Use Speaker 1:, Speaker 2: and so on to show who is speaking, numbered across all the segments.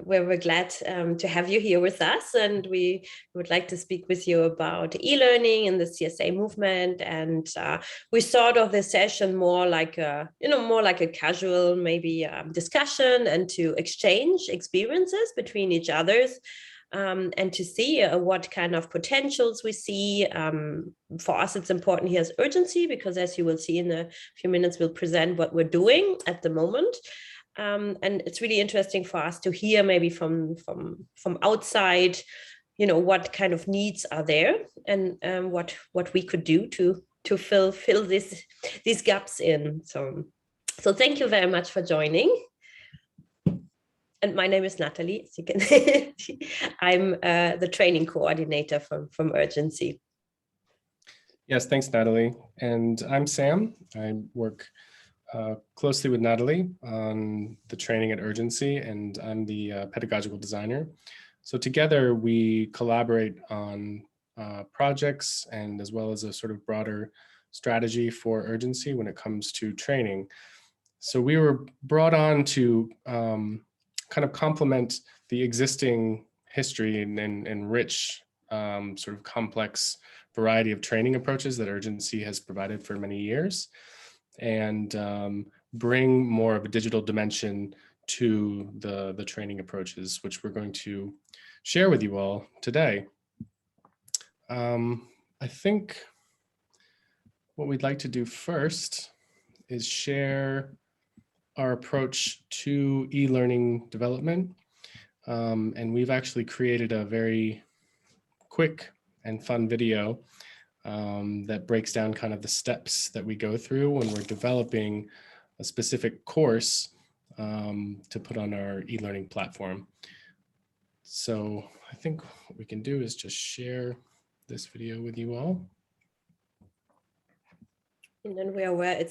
Speaker 1: where we're glad to have you here with us, and we would like to speak with you about e-learning and the CSA movement. And we thought of this session more like a, more like a casual maybe discussion, and to exchange experiences between each others. And to see what kind of potentials we see. For us, it's important here as urgency, because as you will see in a few minutes, we'll present what we're doing at the moment. And it's really interesting for us to hear maybe from outside, what kind of needs are there, and what we could do to fill these gaps in. So thank you very much for joining. And my name is Nathalie, as you can see. I'm the training coordinator from URGENCI.
Speaker 2: Yes, thanks, Nathalie. And I'm Sam. I work closely with Nathalie on the training at URGENCI, and I'm the pedagogical designer. So together we collaborate on projects, and as well as a sort of broader strategy for URGENCI when it comes to training. So we were brought on to kind of complement the existing history and rich sort of complex variety of training approaches that URGENCI has provided for many years, and bring more of a digital dimension to the training approaches, which we're going to share with you all today. I think what we'd like to do first is share our approach to e-learning development. And we've actually created a very quick and fun video that breaks down kind of the steps that we go through when we're developing a specific course to put on our e-learning platform. So I think what we can do is just share this video with you all.
Speaker 1: And then we are aware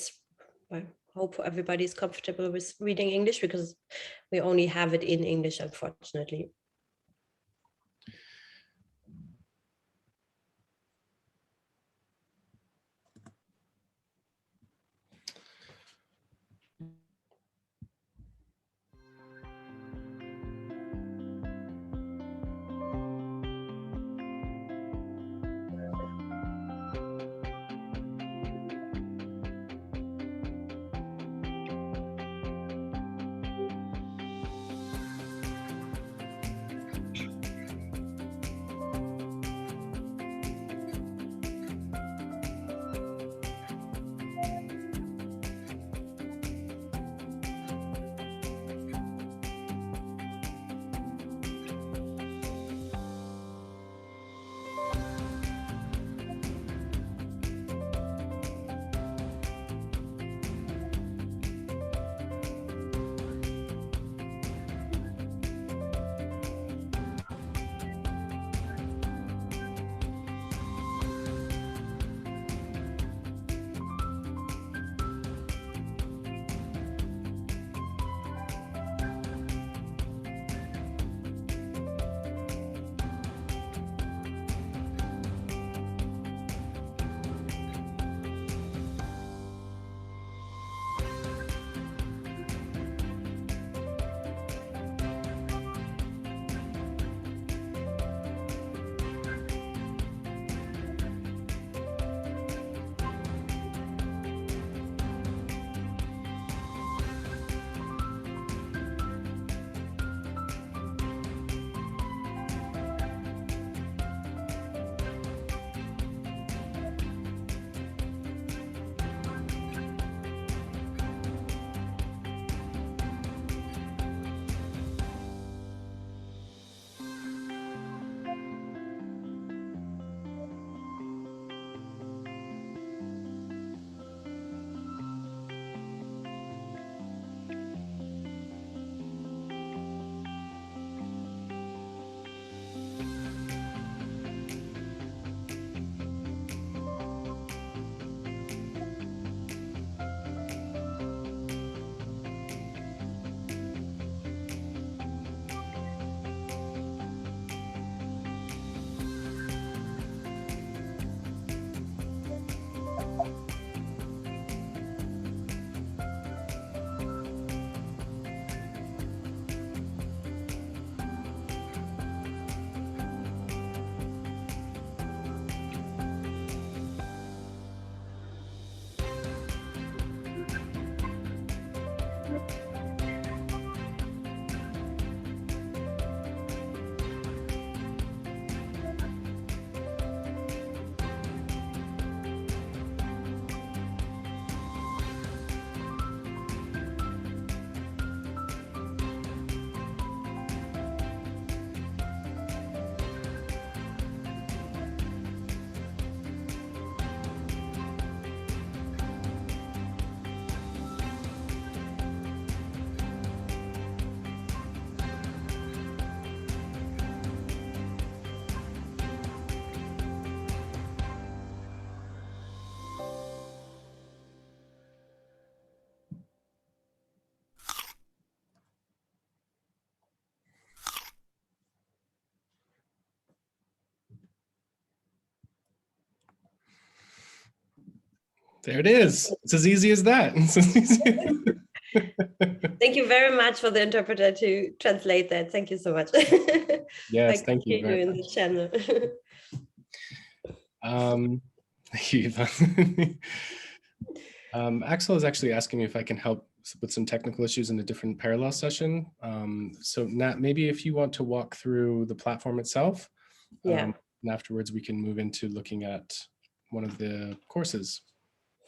Speaker 1: I hope everybody's comfortable with reading English, because we only have it in English, unfortunately.
Speaker 2: There it is. It's as easy as that.
Speaker 1: Thank you very much for the interpreter to translate that. Thank you so much.
Speaker 2: Yes,
Speaker 1: I
Speaker 2: thank you very
Speaker 1: in
Speaker 2: much.
Speaker 1: the channel.
Speaker 2: Thank you, Eva. Axel is actually asking me if I can help with some technical issues in a different parallel session. So Nat, maybe if you want to walk through the platform itself,
Speaker 1: Yeah.
Speaker 2: and afterwards we can move into looking at one of the courses.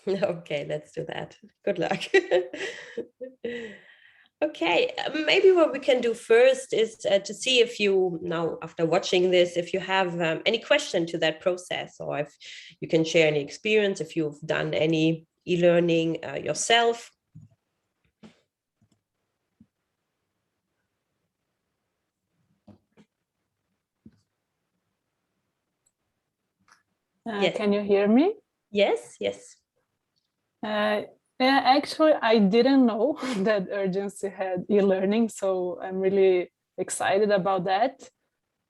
Speaker 1: Okay, let's do that. Good luck. Okay, maybe what we can do first is to see if you now, after watching this, if you have any question to that process, or if you can share any experience, if you've done any e-learning yourself.
Speaker 3: Yes. Can you hear me?
Speaker 1: Yes, yes.
Speaker 3: Yeah, actually, I didn't know that URGENCI had e-learning, so I'm really excited about that.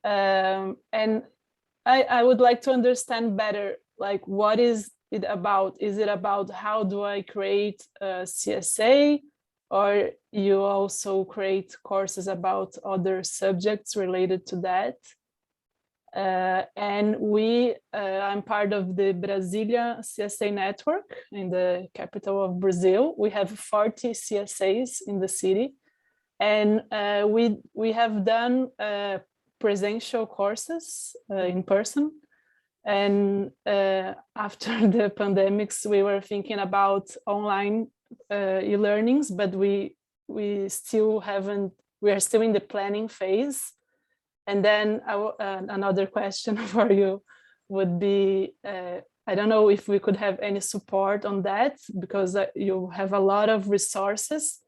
Speaker 3: And I would like to understand better, like, what is it about? Is it about how do I create a CSA, or you also create courses about other subjects related to that? And I'm part of the Brasilia CSA network in the capital of Brazil. We have 40 CSAs in the city, and we have done presential courses in person. And after the pandemics, we were thinking about online e-learnings, but we are still in the planning phase. And then another question for you would be, I don't know if we could have any support on that, because you have a lot of resources.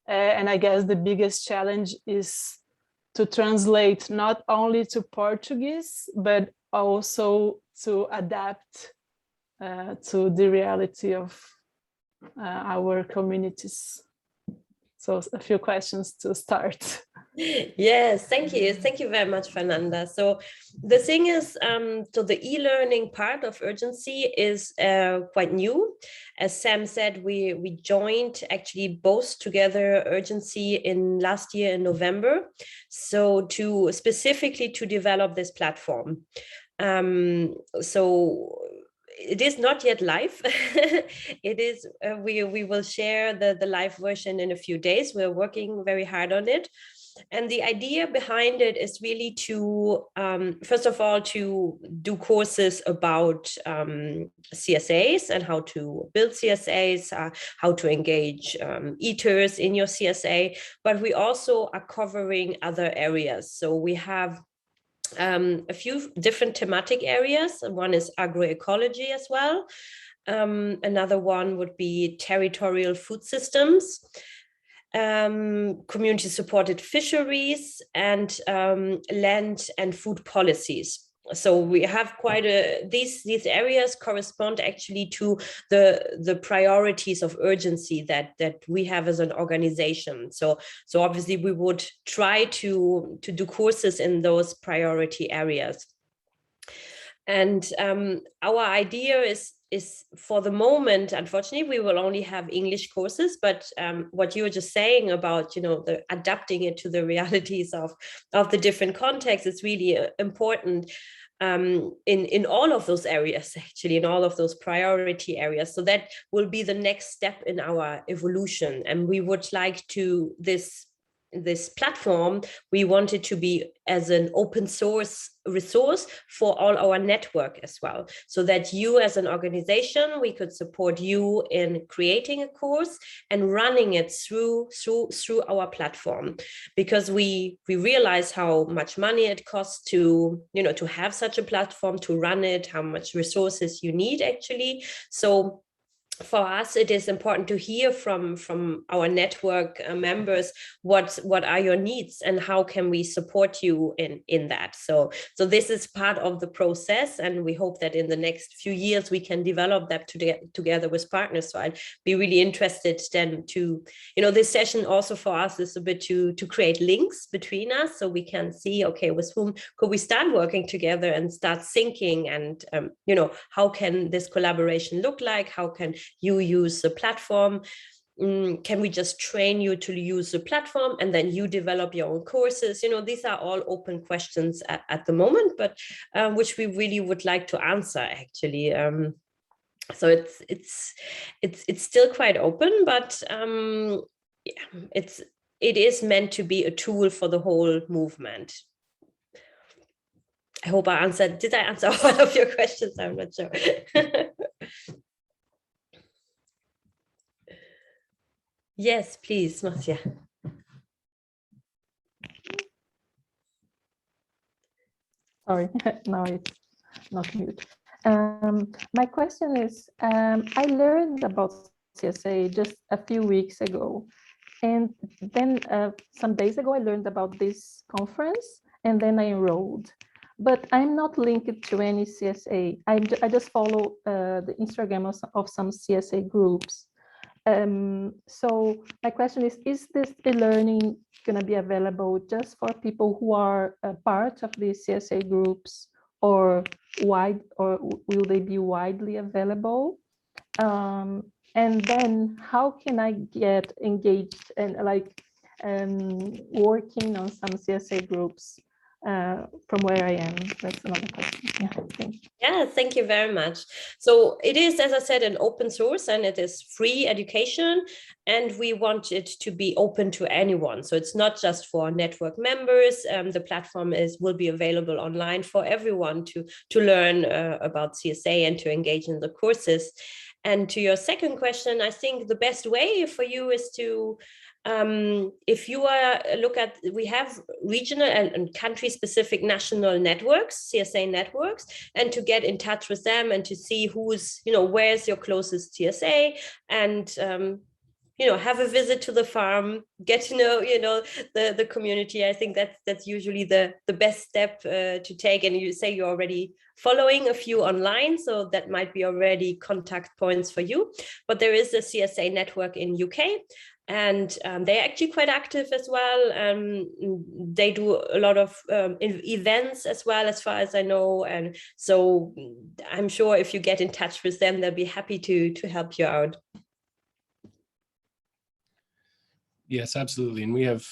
Speaker 3: And I guess the biggest challenge is to translate not only to Portuguese, but also to adapt to the reality of our communities. So a few questions to start.
Speaker 1: Yes, thank you. Thank you very much, Fernanda. So the thing is, so the e-learning part of URGENCI is quite new. As Sam said, we joined actually both together URGENCI in last year in November. So specifically to develop this platform. So it is not yet live. It is, we will share the live version in a few days. We're working very hard on it. And the idea behind it is really to, first of all, to do courses about CSAs and how to build CSAs, how to engage ETers in your CSA, but we also are covering other areas. So we have a few different thematic areas. One is agroecology as well. Another one would be territorial food systems, community supported fisheries, and land and food policies. So we have quite these areas correspond actually to the priorities of URGENCI that we have as an organization. So obviously we would try to do courses in those priority areas. And our idea is for the moment, unfortunately, we will only have English courses, but what you were just saying about, the adapting it to the realities of the different contexts is really important in all of those areas, actually, in all of those priority areas. So that will be the next step in our evolution. And we would like to, this platform, we want it to be as an open source resource for all our network as well, so that you as an organization, we could support you in creating a course and running it through our platform, because we realize how much money it costs to have such a platform, to run it, how much resources you need actually. So for us, it is important to hear from our network members what are your needs and how can we support you in that. So this is part of the process, and we hope that in the next few years we can develop that together with partners. So I'd be really interested then to, this session also for us is a bit to create links between us, so we can see, okay, with whom could we start working together and start thinking, and how can this collaboration look like? How can you use the platform? Can we just train you to use the platform and then you develop your own courses? These are all open questions at the moment, but which we really would like to answer, actually. So it's still quite open, but it is meant to be a tool for the whole movement. I hope I answered. Did I answer all of your questions? I'm not sure. Yes, please, Marcia.
Speaker 4: Sorry, now it's not mute. My question is, I learned about CSA just a few weeks ago. And then some days ago, I learned about this conference and then I enrolled. But I'm not linked to any CSA. I just follow the Instagram of some CSA groups. So my question is this e-learning going to be available just for people who are part of the CSA groups, or will they be widely available? And then how can I get engaged and working on some CSA groups from where I am? That's another question. Yeah, thank you.
Speaker 1: Yeah, thank you very much. So it is, as I said, an open source and it is free education, and we want it to be open to anyone. So it's not just for network members. The platform will be available online for everyone to learn about CSA and to engage in the courses. And to your second question, I think the best way for you is to if you we have regional and country-specific national networks, CSA networks, and to get in touch with them and to see where's your closest CSA, and have a visit to the farm, get to know, the community. I think that's usually the best step to take. And you say you're already following a few online, so that might be already contact points for you. But there is a CSA network in UK, and they're actually quite active as well. They do a lot of events as well, as far as I know. And so I'm sure if you get in touch with them, they'll be happy to help you out.
Speaker 2: Yes, absolutely. And we have,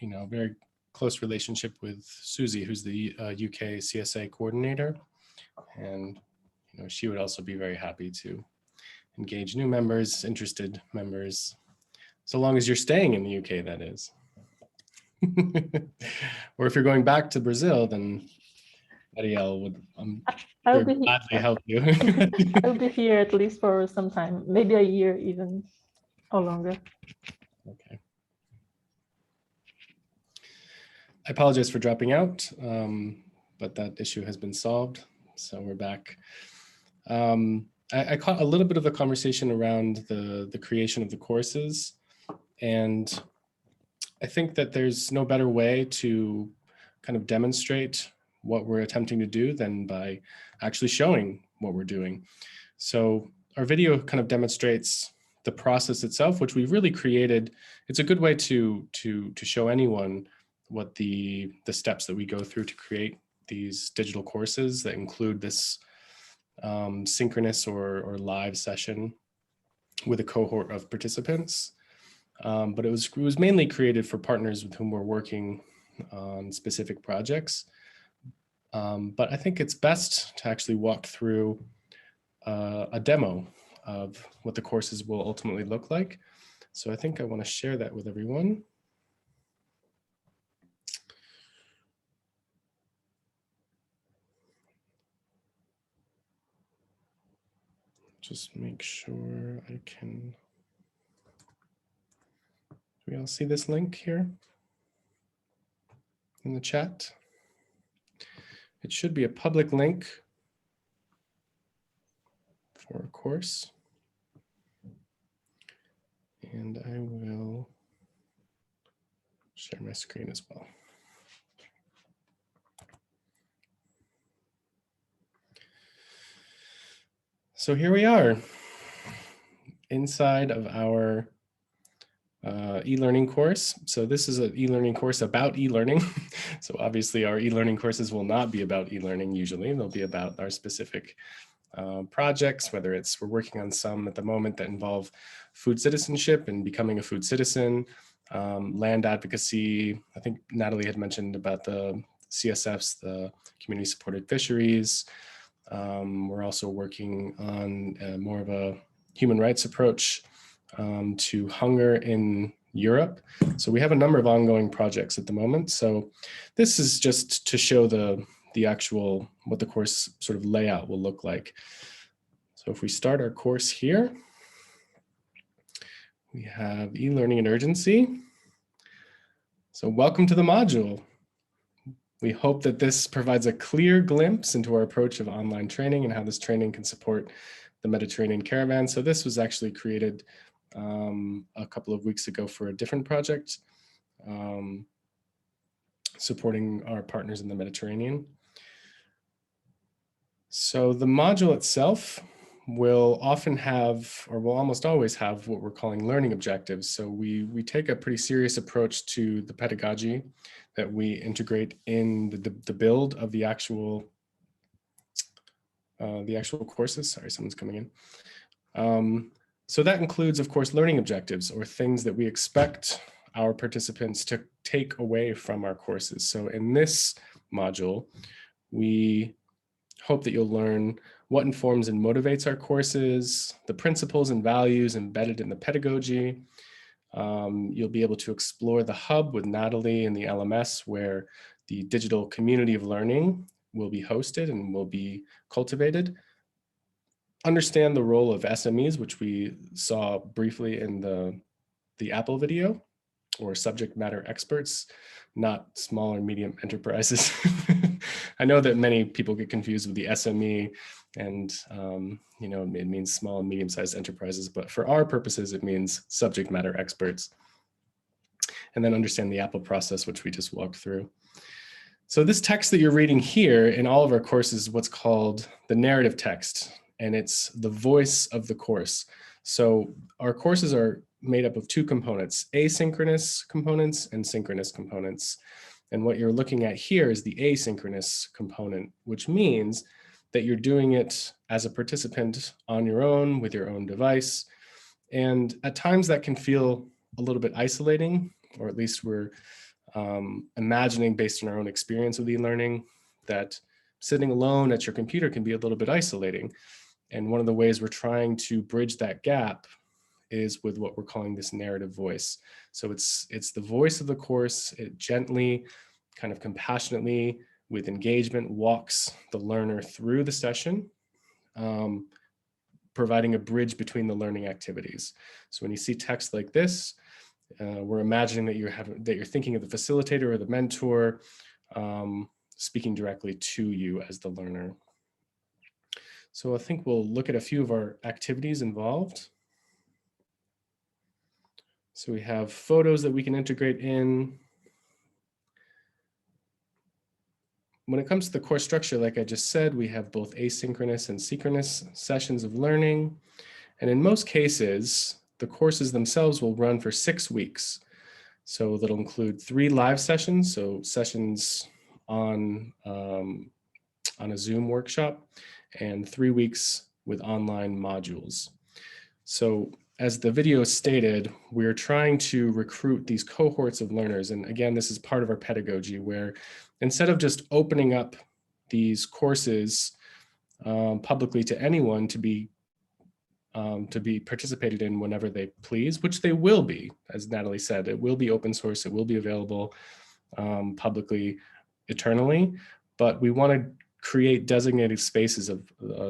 Speaker 2: a very close relationship with Susie, who's the UK CSA coordinator. And, she would also be very happy to engage new members, interested members, so long as you're staying in the UK, that is. Or if you're going back to Brazil, then Ariel would gladly help you.
Speaker 4: I'll be here at least for some time, maybe a year even, or longer.
Speaker 2: Okay. I apologize for dropping out, but that issue has been solved, so we're back. I caught a little bit of the conversation around the creation of the courses, and I think that there's no better way to kind of demonstrate what we're attempting to do than by actually showing what we're doing. So our video kind of demonstrates the process itself, which we've really created. It's a good way to show anyone what the steps that we go through to create these digital courses that include this synchronous or live session with a cohort of participants. But it was mainly created for partners with whom we're working on specific projects. But I think it's best to actually walk through a demo of what the courses will ultimately look like. So I think I want to share that with everyone. Just make sure I can. Do we all see this link here in the chat? It should be a public link for a course. And I will share my screen as well. So here we are inside of our e-learning course. So this is an e-learning course about e-learning. So obviously our e-learning courses will not be about e-learning usually. They'll be about our specific projects, whether we're working on some at the moment that involve food citizenship and becoming a food citizen, land advocacy. I think Nathalie had mentioned about the CSFs, the community supported fisheries. We're also working on more of a human rights approach to hunger in Europe. So we have a number of ongoing projects at the moment. So this is just to show the actual, what the course sort of layout will look like. So if we start our course here, we have e-learning and urgency. So welcome to the module. We hope that this provides a clear glimpse into our approach of online training and how this training can support the Mediterranean Caravan. So this was actually created a couple of weeks ago for a different project, supporting our partners in the Mediterranean. So the module itself will often have, or will almost always have, what we're calling learning objectives. So we take a pretty serious approach to the pedagogy that we integrate in the build of the actual courses. Sorry, someone's coming in. So that includes, of course, learning objectives, or things that we expect our participants to take away from our courses. So in this module, we hope that you'll learn what informs and motivates our courses, the principles and values embedded in the pedagogy. You'll be able to explore the hub with Nathalie and the LMS, where the digital community of learning will be hosted and will be cultivated. Understand the role of SMEs, which we saw briefly in the Apple video, or subject matter experts, not small or medium enterprises. I know that many people get confused with the SME, and you know, it means small and medium-sized enterprises, but for our purposes, it means subject matter experts. And then understand the Apple process, which we just walked through. So this text that you're reading here in all of our courses is what's called the narrative text, and it's the voice of the course. So our courses are made up of two components, asynchronous components and synchronous components. And what you're looking at here is the asynchronous component, which means that you're doing it as a participant on your own with your own device. And at times that can feel a little bit isolating, or at least we're imagining, based on our own experience with e-learning, that sitting alone at your computer can be a little bit isolating. And one of the ways we're trying to bridge that gap is with what we're calling this narrative voice. So it's the voice of the course. It gently, kind of compassionately, with engagement, walks the learner through the session, providing a bridge between the learning activities. So when you see text like this, we're imagining that you're thinking of the facilitator or the mentor speaking directly to you as the learner. So I think we'll look at a few of our activities involved. So we have photos that we can integrate in. When it comes to the course structure, like I just said, we have both asynchronous and synchronous sessions of learning. And in most cases, the courses themselves will run for 6 weeks. So that'll include 3 live sessions, so sessions on a Zoom workshop, and 3 weeks with online modules. So as the video stated, we're trying to recruit these cohorts of learners. And again, this is part of our pedagogy, where instead of just opening up these courses publicly to anyone to be participated in whenever they please, which they will be, as Nathalie said, it will be open source, it will be available publicly eternally, but we want to create designated spaces of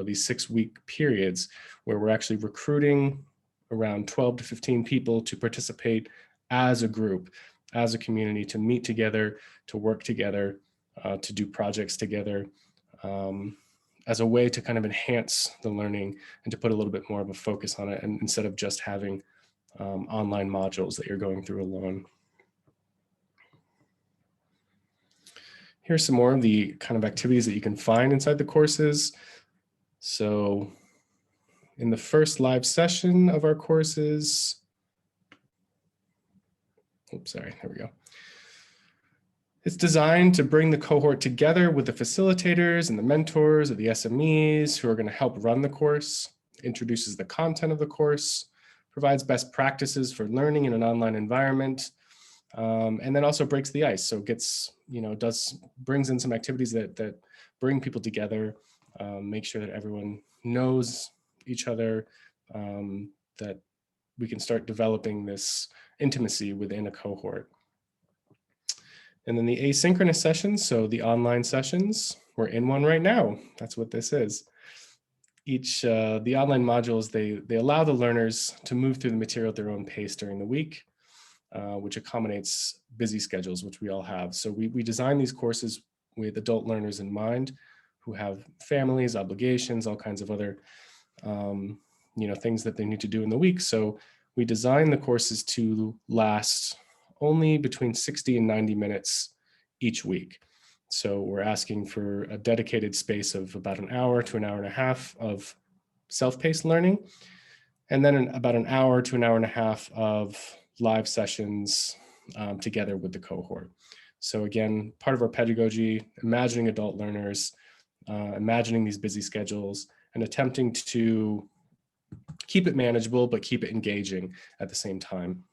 Speaker 2: these 6-week periods where we're actually recruiting around 12 to 15 people to participate as a group, as a community, to meet together, to work together, to do projects together, as a way to kind of enhance the learning and to put a little bit more of a focus on it, and instead of just having online modules that you're going through alone. Here's some more of the kind of activities that you can find inside the courses. So in the first live session of our courses, oops, sorry, there we go. It's designed to bring the cohort together with the facilitators and the mentors or the SMEs who are going to help run the course, introduces the content of the course, provides best practices for learning in an online environment, and then also breaks the ice. So it gets, brings in some activities that bring people together, make sure that everyone knows each other, that we can start developing this intimacy within a cohort. And then the asynchronous sessions, so the online sessions, we're in one right now. That's what this is. The online modules, they allow the learners to move through the material at their own pace during the week, which accommodates busy schedules, which we all have. So we design these courses with adult learners in mind who have families, obligations, all kinds of other things that they need to do in the week. So we design the courses to last only between 60 and 90 minutes each week. So we're asking for a dedicated space of about an hour to an hour and a half of self-paced learning, and then about an hour to an hour and a half of live sessions together with the cohort. So again, part of our pedagogy, imagining adult learners, imagining these busy schedules, and attempting to keep it manageable, but keep it engaging at the same time.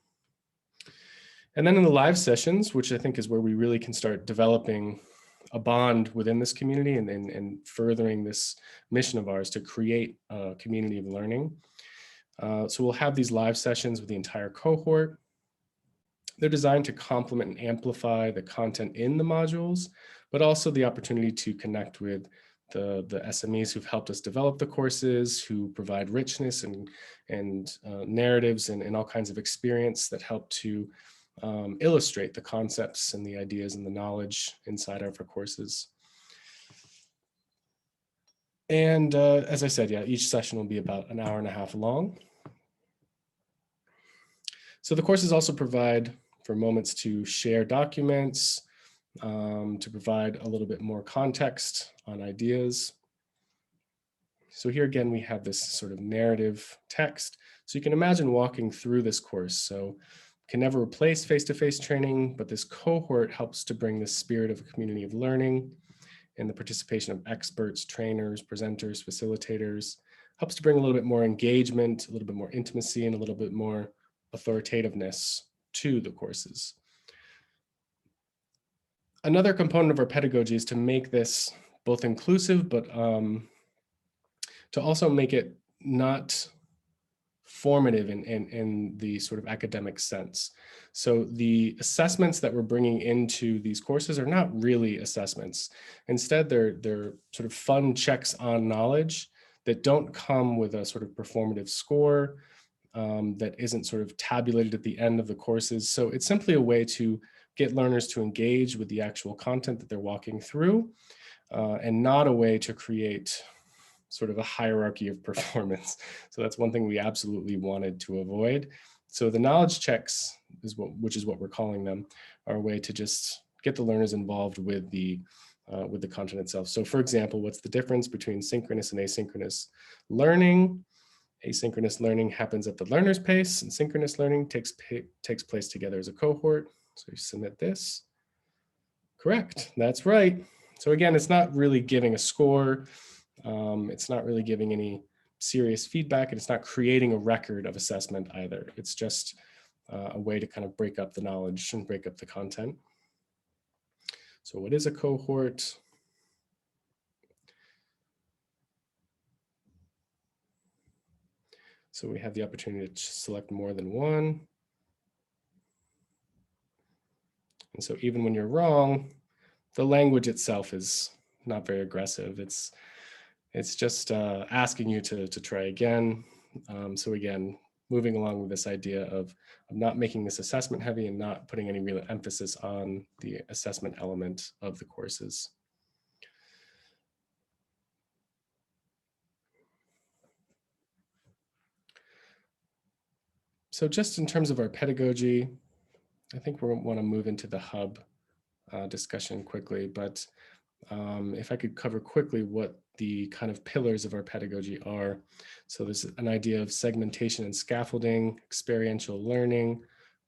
Speaker 2: And then in the live sessions, which I think is where we really can start developing a bond within this community and furthering this mission of ours to create a community of learning. So we'll have these live sessions with the entire cohort. They're designed to complement and amplify the content in the modules, but also the opportunity to connect with the SMEs who've helped us develop the courses, who provide richness and narratives and all kinds of experience that help to illustrate the concepts and the ideas and the knowledge inside of our courses. And as I said, each session will be about an hour and a half long. So the courses also provide for moments to share documents, to provide a little bit more context on ideas. So here again, we have this sort of narrative text. So you can imagine walking through this course. So can never replace face-to-face training, but this cohort helps to bring the spirit of a community of learning and the participation of experts, trainers, presenters, facilitators, helps to bring a little bit more engagement, a little bit more intimacy, and a little bit more authoritativeness to the courses. Another component of our pedagogy is to make this both inclusive, but to also make it not formative in the sort of academic sense. So the assessments that we're bringing into these courses are not really assessments. Instead, they're sort of fun checks on knowledge that don't come with a sort of performative score that isn't sort of tabulated at the end of the courses. So it's simply a way to get learners to engage with the actual content that they're walking through, and not a way to create sort of a hierarchy of performance. So that's one thing we absolutely wanted to avoid. So the knowledge checks, which is what we're calling them, are a way to just get the learners involved with the content itself. So for example, what's the difference between synchronous and asynchronous learning? Asynchronous learning happens at the learner's pace, and synchronous learning takes place together as a cohort. So you submit this. Correct, that's right. So again, it's not really giving a score. It's not really giving any serious feedback, and it's not creating a record of assessment either. It's just a way to kind of break up the knowledge and break up the content. So what is a cohort? So we have the opportunity to select more than one. And so even when you're wrong, the language itself is not very aggressive. It's just asking you to try again. So again, moving along with this idea of not making this assessment heavy and not putting any real emphasis on the assessment element of the courses. So just in terms of our pedagogy, I think we want to move into the hub discussion quickly, but if I could cover quickly what the kind of pillars of our pedagogy are. So there's an idea of segmentation and scaffolding, experiential learning,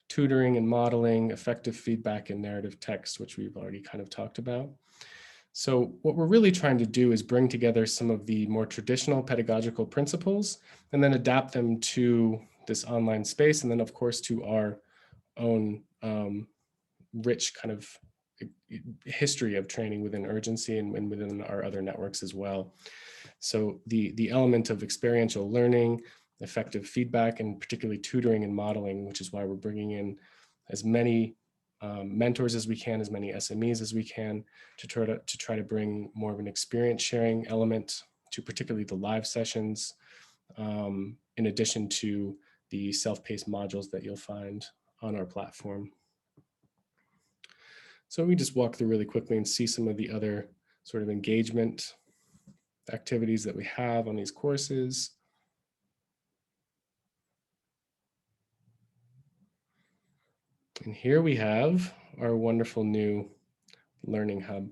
Speaker 2: tutoring and modeling, effective feedback, and narrative text, which we've already kind of talked about. So what we're really trying to do is bring together some of the more traditional pedagogical principles and then adapt them to this online space, and then of course to our own rich kind of history of training within Urgency and within our other networks as well. So the element of experiential learning, effective feedback, and particularly tutoring and modeling, which is why we're bringing in as many mentors as we can, as many SMEs as we can, to try to bring more of an experience sharing element to particularly the live sessions, in addition to the self-paced modules that you'll find on our platform. So we just walk through really quickly and see some of the other sort of engagement activities that we have on these courses. And here we have our wonderful new Learning Hub.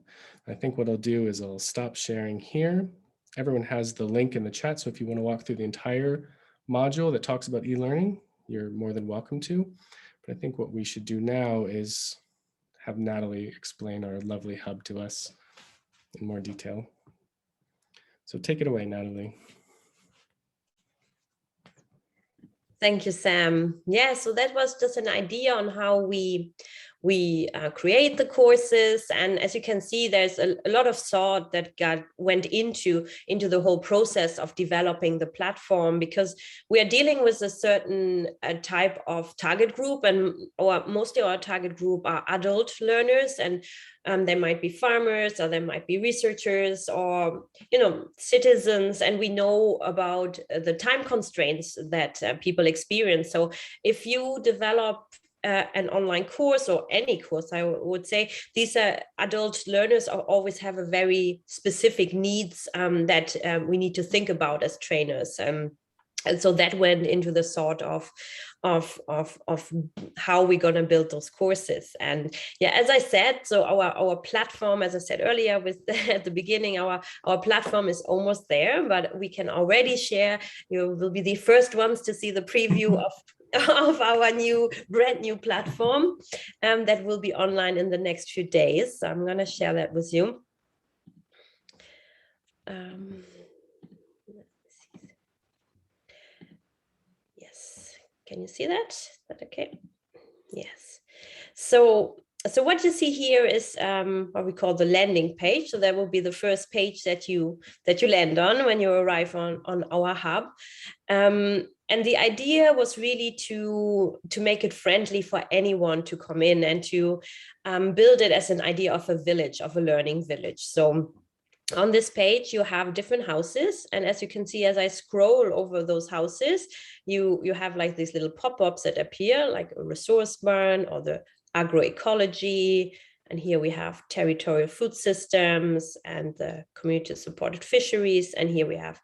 Speaker 2: I think what I'll do is I'll stop sharing here. Everyone has the link in the chat, so if you want to walk through the entire module that talks about e-learning, you're more than welcome to. But I think what we should do now is have Nathalie explain our lovely hub to us in more detail. So take it away, Nathalie.
Speaker 1: Thank you, Sam. Yeah, so that was just an idea on how we create the courses, and as you can see, there's a lot of thought that went into the whole process of developing the platform, because we are dealing with a certain type of target group, and mostly our target group are adult learners, and they might be farmers, or they might be researchers, or citizens, and we know about the time constraints that people experience. So if you develop an online course, or any course, I would say, these adult learners always have a very specific needs that we need to think about as trainers. And so that went into the thought of how we're going to build those courses. And yeah, as I said, so our platform, as I said earlier at the beginning, our platform is almost there, but we can already share. You will be the first ones to see the preview of our brand new platform that will be online in the next few days. So I'm going to share that with you. Yes, can you see that? Is that okay? Yes. So what you see here is what we call the landing page. So that will be the first page that you land on when you arrive on our hub. And the idea was really to make it friendly for anyone to come in, and to build it as an idea of a village, of a learning village. So on this page, you have different houses. And as you can see, as I scroll over those houses, you have like these little pop-ups that appear, like a resource barn or the agroecology. And here we have territorial food systems and the community-supported fisheries. And here we have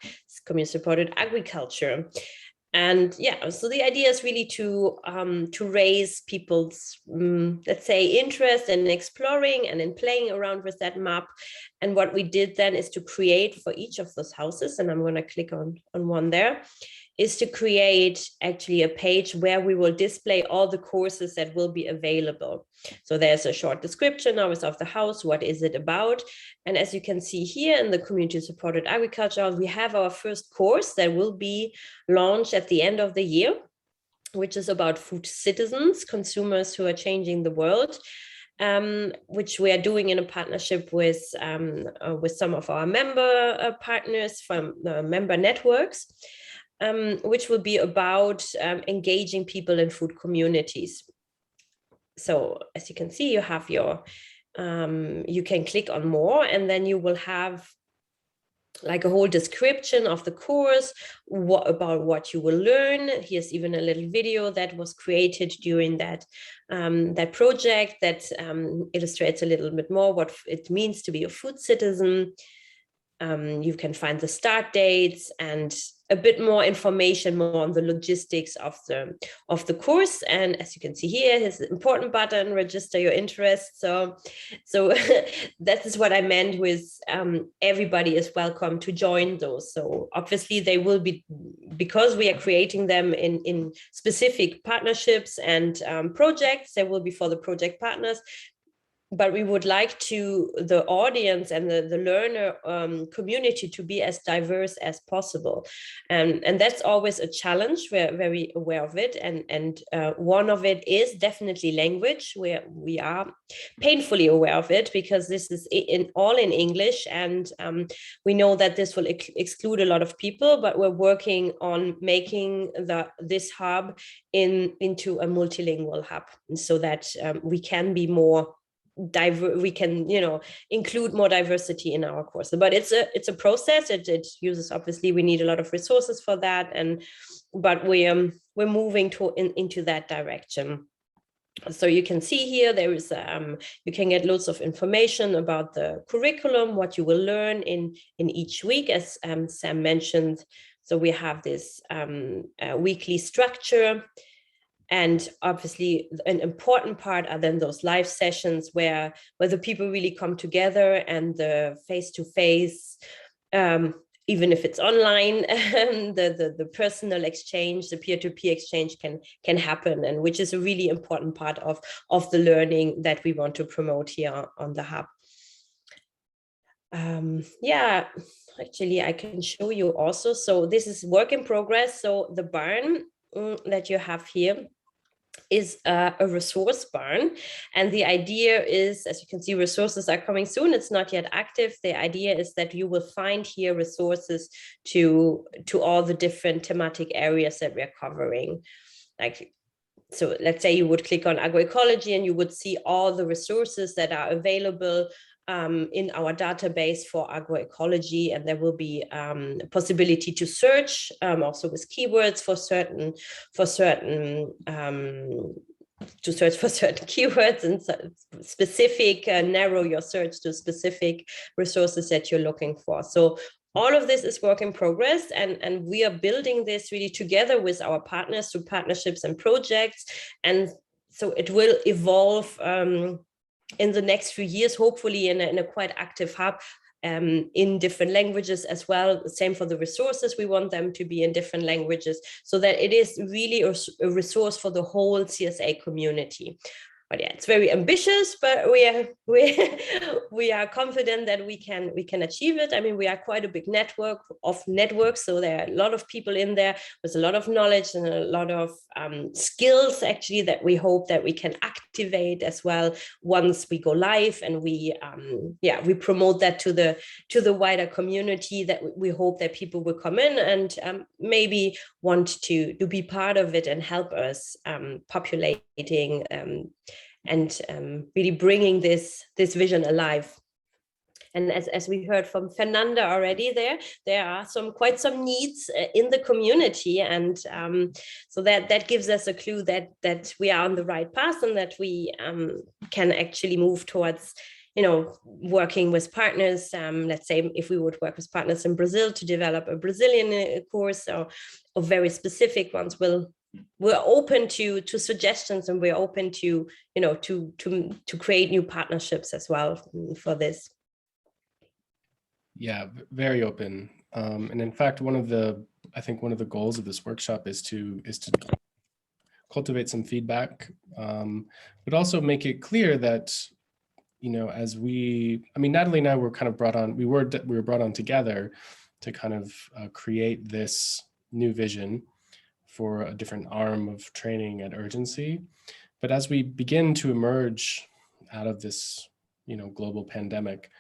Speaker 1: community-supported agriculture. And yeah, so the idea is really to raise people's, let's say, interest in exploring and in playing around with that map. And what we did then is to create for each of those houses, and I'm going to click on one there, is to create actually a page where we will display all the courses that will be available. So there's a short description always of the house, what is it about? And as you can see here in the community supported agriculture, we have our first course that will be launched at the end of the year, which is about food citizens, consumers who are changing the world. Which we are doing in a partnership with some of our member partners from member networks. Which will be about engaging people in food communities. So as you can see, you have your, you can click on more, and then you will have like a whole description of the course, about what you will learn. Here's even a little video that was created during that project that illustrates a little bit more what it means to be a food citizen. You can find the start dates and a bit more information more on the logistics of the course. And as you can see here, here's the important button, register your interest. So that is what I meant with everybody is welcome to join those. So obviously they will be, because we are creating them in specific partnerships and projects, they will be for the project partners. But we would like the audience and the learner community to be as diverse as possible. And that's always a challenge. We're very aware of it. And one of it is definitely language, where we are painfully aware of it, because this is all in English. And we know that this will exclude a lot of people, but we're working on making this hub into a multilingual hub, so that we can be more we can include more diversity in our course. But it's a process. It uses, obviously we need a lot of resources for that, but we're moving into that direction. So you can see here there is you can get loads of information about the curriculum, what you will learn in each week, as Sam mentioned. So we have this weekly structure. And obviously an important part are then those live sessions where the people really come together, and the face-to-face, even if it's online, the personal exchange, the peer-to-peer exchange can happen, and which is a really important part of the learning that we want to promote here on the hub. Yeah, actually I can show you also. So this is work in progress. So the barn that you have here is a resource barn, and the idea is, as you can see, resources are coming soon. It's not yet active. The idea is that you will find here resources to all the different thematic areas that we're covering. Like, so let's say you would click on agroecology and you would see all the resources that are available in our database for agroecology, and there will be a possibility to search also with keywords for certain keywords, and specific narrow your search to specific resources that you're looking for. So all of this is work in progress, and we are building this really together with our partners through partnerships and projects, and so it will evolve in the next few years, hopefully in a quite active hub in different languages as well. Same for the resources. We want them to be in different languages, so that it is really a resource for the whole CSA community. But yeah, it's very ambitious, but we are confident that we can achieve it. I mean, we are quite a big network of networks, so there are a lot of people in there with a lot of knowledge and a lot of skills, actually, that we hope that we can activate as well once we go live, and we promote that to the wider community, that we hope that people will come in and maybe want to be part of it and help us populating and really bringing this vision alive. And as we heard from Fernanda already, there are quite some needs in the community, and so that gives us a clue that we are on the right path, and that we can actually move towards working with partners. Let's say if we would work with partners in Brazil to develop a Brazilian course, or very specific ones, we're open to suggestions, and we're open to create new partnerships as well for this.
Speaker 2: Yeah, very open. And in fact, I think one of the goals of this workshop is to cultivate some feedback, but also make it clear that, Nathalie and I were kind of brought on, we were brought on together to kind of create this new vision for a different arm of training at URGENCI. But as we begin to emerge out of this, global pandemic,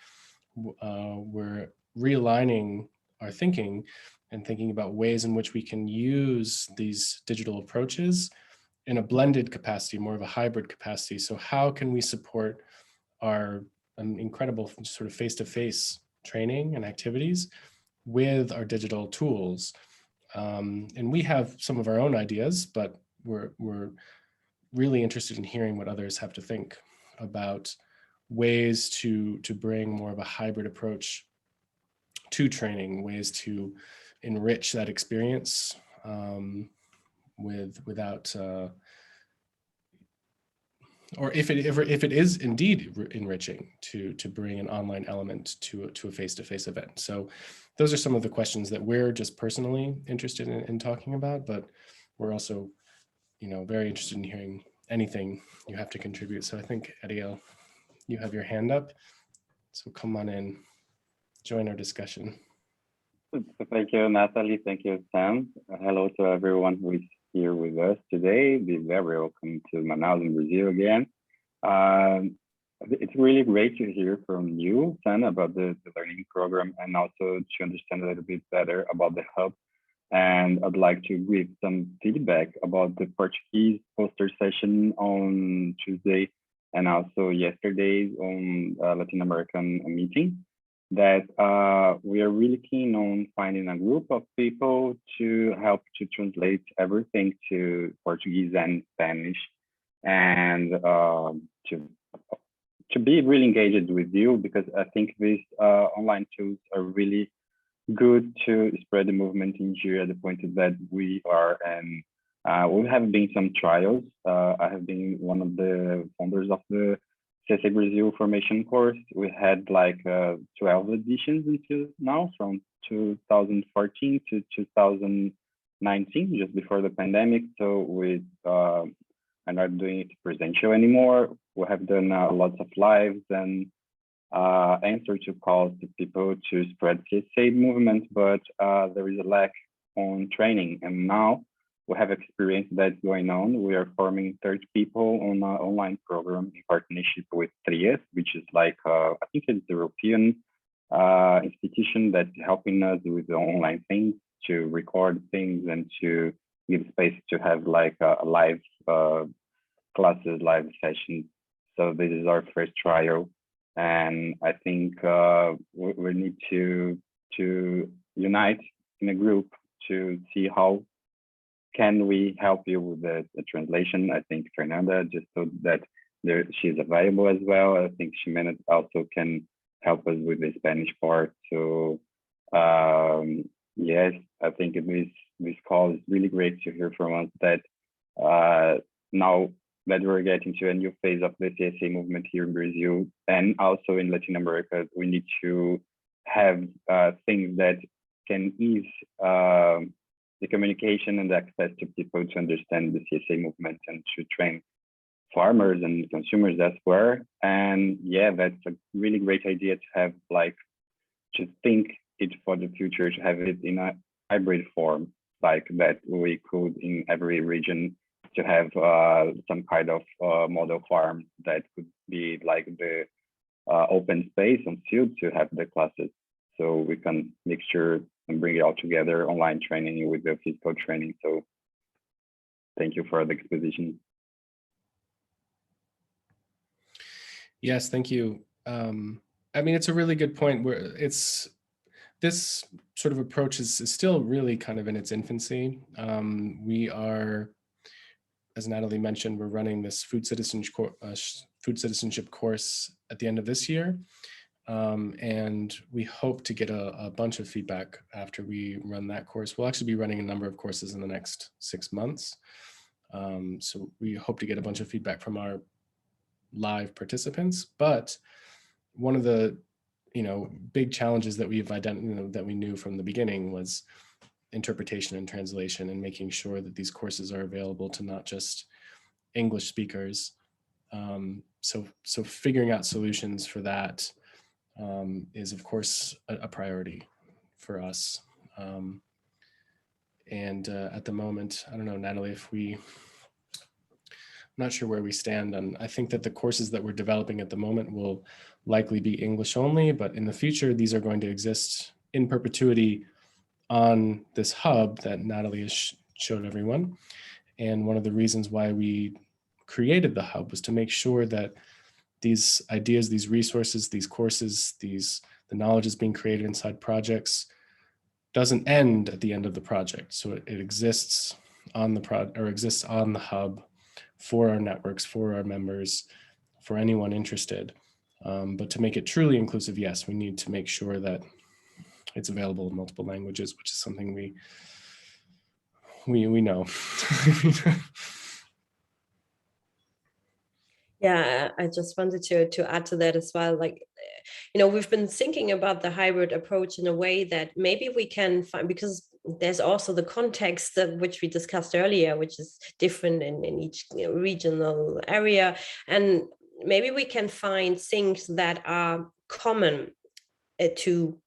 Speaker 2: we're realigning our thinking and thinking about ways in which we can use these digital approaches in a blended capacity, more of a hybrid capacity. So how can we support our incredible sort of face-to-face training and activities with our digital tools? And we have some of our own ideas, but we're really interested in hearing what others have to think about ways to bring more of a hybrid approach to training, ways to enrich that experience without or if it is indeed enriching to bring an online element to a face-to-face event. So those are some of the questions that we're just personally interested in talking about, but we're also, very interested in hearing anything you have to contribute. So I think, Ariel, you have your hand up. So come on in, join our discussion.
Speaker 5: Thank you, Nathalie. Thank you, Sam. Hello to everyone who is here with us today. Be very welcome to Manaus in Brazil again. It's really great to hear from you, Sam, about the learning program, and also to understand a little bit better about the hub. And I'd like to give some feedback about the Portuguese poster session on Tuesday and also yesterday on Latin American meeting, that we are really keen on finding a group of people to help to translate everything to Portuguese and Spanish, and to be really engaged with you, because I think these online tools are really good to spread the movement in here at the point that we are. And we have been some trials. I have been one of the founders of the CSA Brazil formation course. We had like 12 editions until now, from 2014 to 2019, just before the pandemic. So we are not doing it presential anymore. We have done lots of lives and answer to calls to people to spread CSA movement, but there is a lack on training. And now we have experience that's going on. We are forming 30 people on an online program in partnership with 3S, which is like, I think it's the European institution that's helping us with the online things, to record things and to give space to have like a live classes, live sessions. So this is our first trial. And I think we need to unite in a group to see how can we help you with the translation. I think Fernanda just so that she's available as well. I think Ximena also can help us with the Spanish part. So yes, I think this call is really great to hear from us that now that we're getting to a new phase of the CSA movement here in Brazil and also in Latin America, we need to have things that can ease the communication and access to people to understand the CSA movement and to train farmers and consumers as well. And yeah, that's a really great idea to have, like, to think it for the future, to have it in a hybrid form, like that we could in every region to have some kind of model farm that could be like the open space on field to have the classes. So we can mixture and bring it all together, online training with the physical training. So thank you for the exposition.
Speaker 2: Yes, thank you. I mean, it's a really good point where this sort of approach is still really kind of in its infancy. We are, as Nathalie mentioned, we're running this food citizenship course at the end of this year. And we hope to get a bunch of feedback after we run that course. We'll actually be running a number of courses in the next 6 months. So we hope to get a bunch of feedback from our live participants. But one of the big challenges that we've identified, that we knew from the beginning, was interpretation and translation, and making sure that these courses are available to not just English speakers. So figuring out solutions for that is of course a priority for us. And at the moment, I don't know, Nathalie, I'm not sure where we stand on. I think that the courses that we're developing at the moment will likely be English only, but in the future, these are going to exist in perpetuity on this hub that Nathalie has showed everyone. And one of the reasons why we created the hub was to make sure that these ideas, these resources, these courses, the knowledge is being created inside projects doesn't end at the end of the project. So it exists on the hub for our networks, for our members, for anyone interested. But to make it truly inclusive, yes, we need to make sure that it's available in multiple languages, which is something we know.
Speaker 1: Yeah, I just wanted to add to that as well. Like, we've been thinking about the hybrid approach in a way that maybe we can find, because there's also the context which we discussed earlier, which is different in each regional area. And maybe we can find things that are common to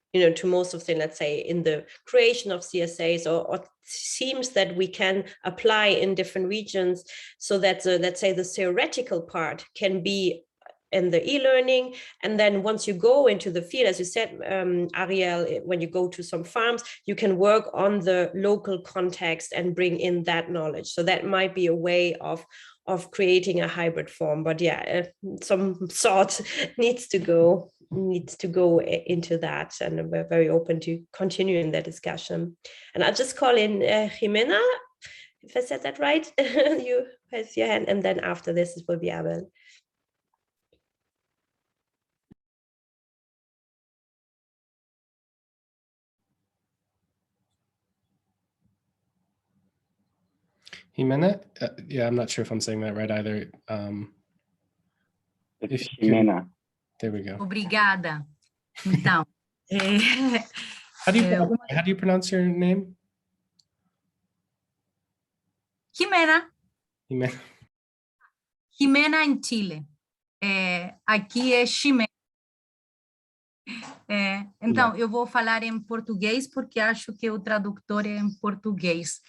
Speaker 1: most of the, let's say, in the creation of CSAs, or themes that we can apply in different regions, so that let's say the theoretical part can be in the e-learning, and then once you go into the field, as you said, Ariel, when you go to some farms, you can work on the local context and bring in that knowledge. So that might be a way of creating a hybrid form. But yeah, some thought needs to go into that, and we're very open to continuing that discussion. And I'll just call in Jimena, if I said that right. You raise your hand, and then after this it will be Abel.
Speaker 2: Jimena, yeah, I'm not sure if I'm saying that right either.
Speaker 5: It's Jimena.
Speaker 2: There we go.
Speaker 6: Obrigada. Então,
Speaker 2: How do you pronounce your name?
Speaker 6: Jimena.
Speaker 2: Jimena.
Speaker 6: Jimena em Chile. Aqui é Ximena. Então, eu vou falar em português porque acho que o tradutor é em português.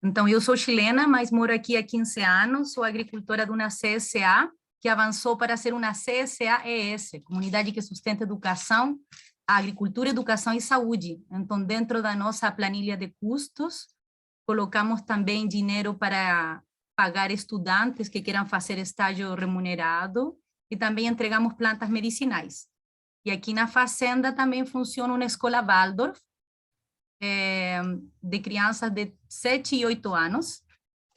Speaker 6: Então, eu sou chilena, mas moro aqui há 15 anos, sou agricultora de uma CSA, que avançou para ser uma CSA-ES, Comunidade que Sustenta Educação, Agricultura, Educação e Saúde. Então, dentro da nossa planilha de custos, colocamos também dinheiro para pagar estudantes que queiram fazer estágio remunerado, e também entregamos plantas medicinais. E aqui na fazenda também funciona uma escola Waldorf, de crianças de 7 e 8 anos.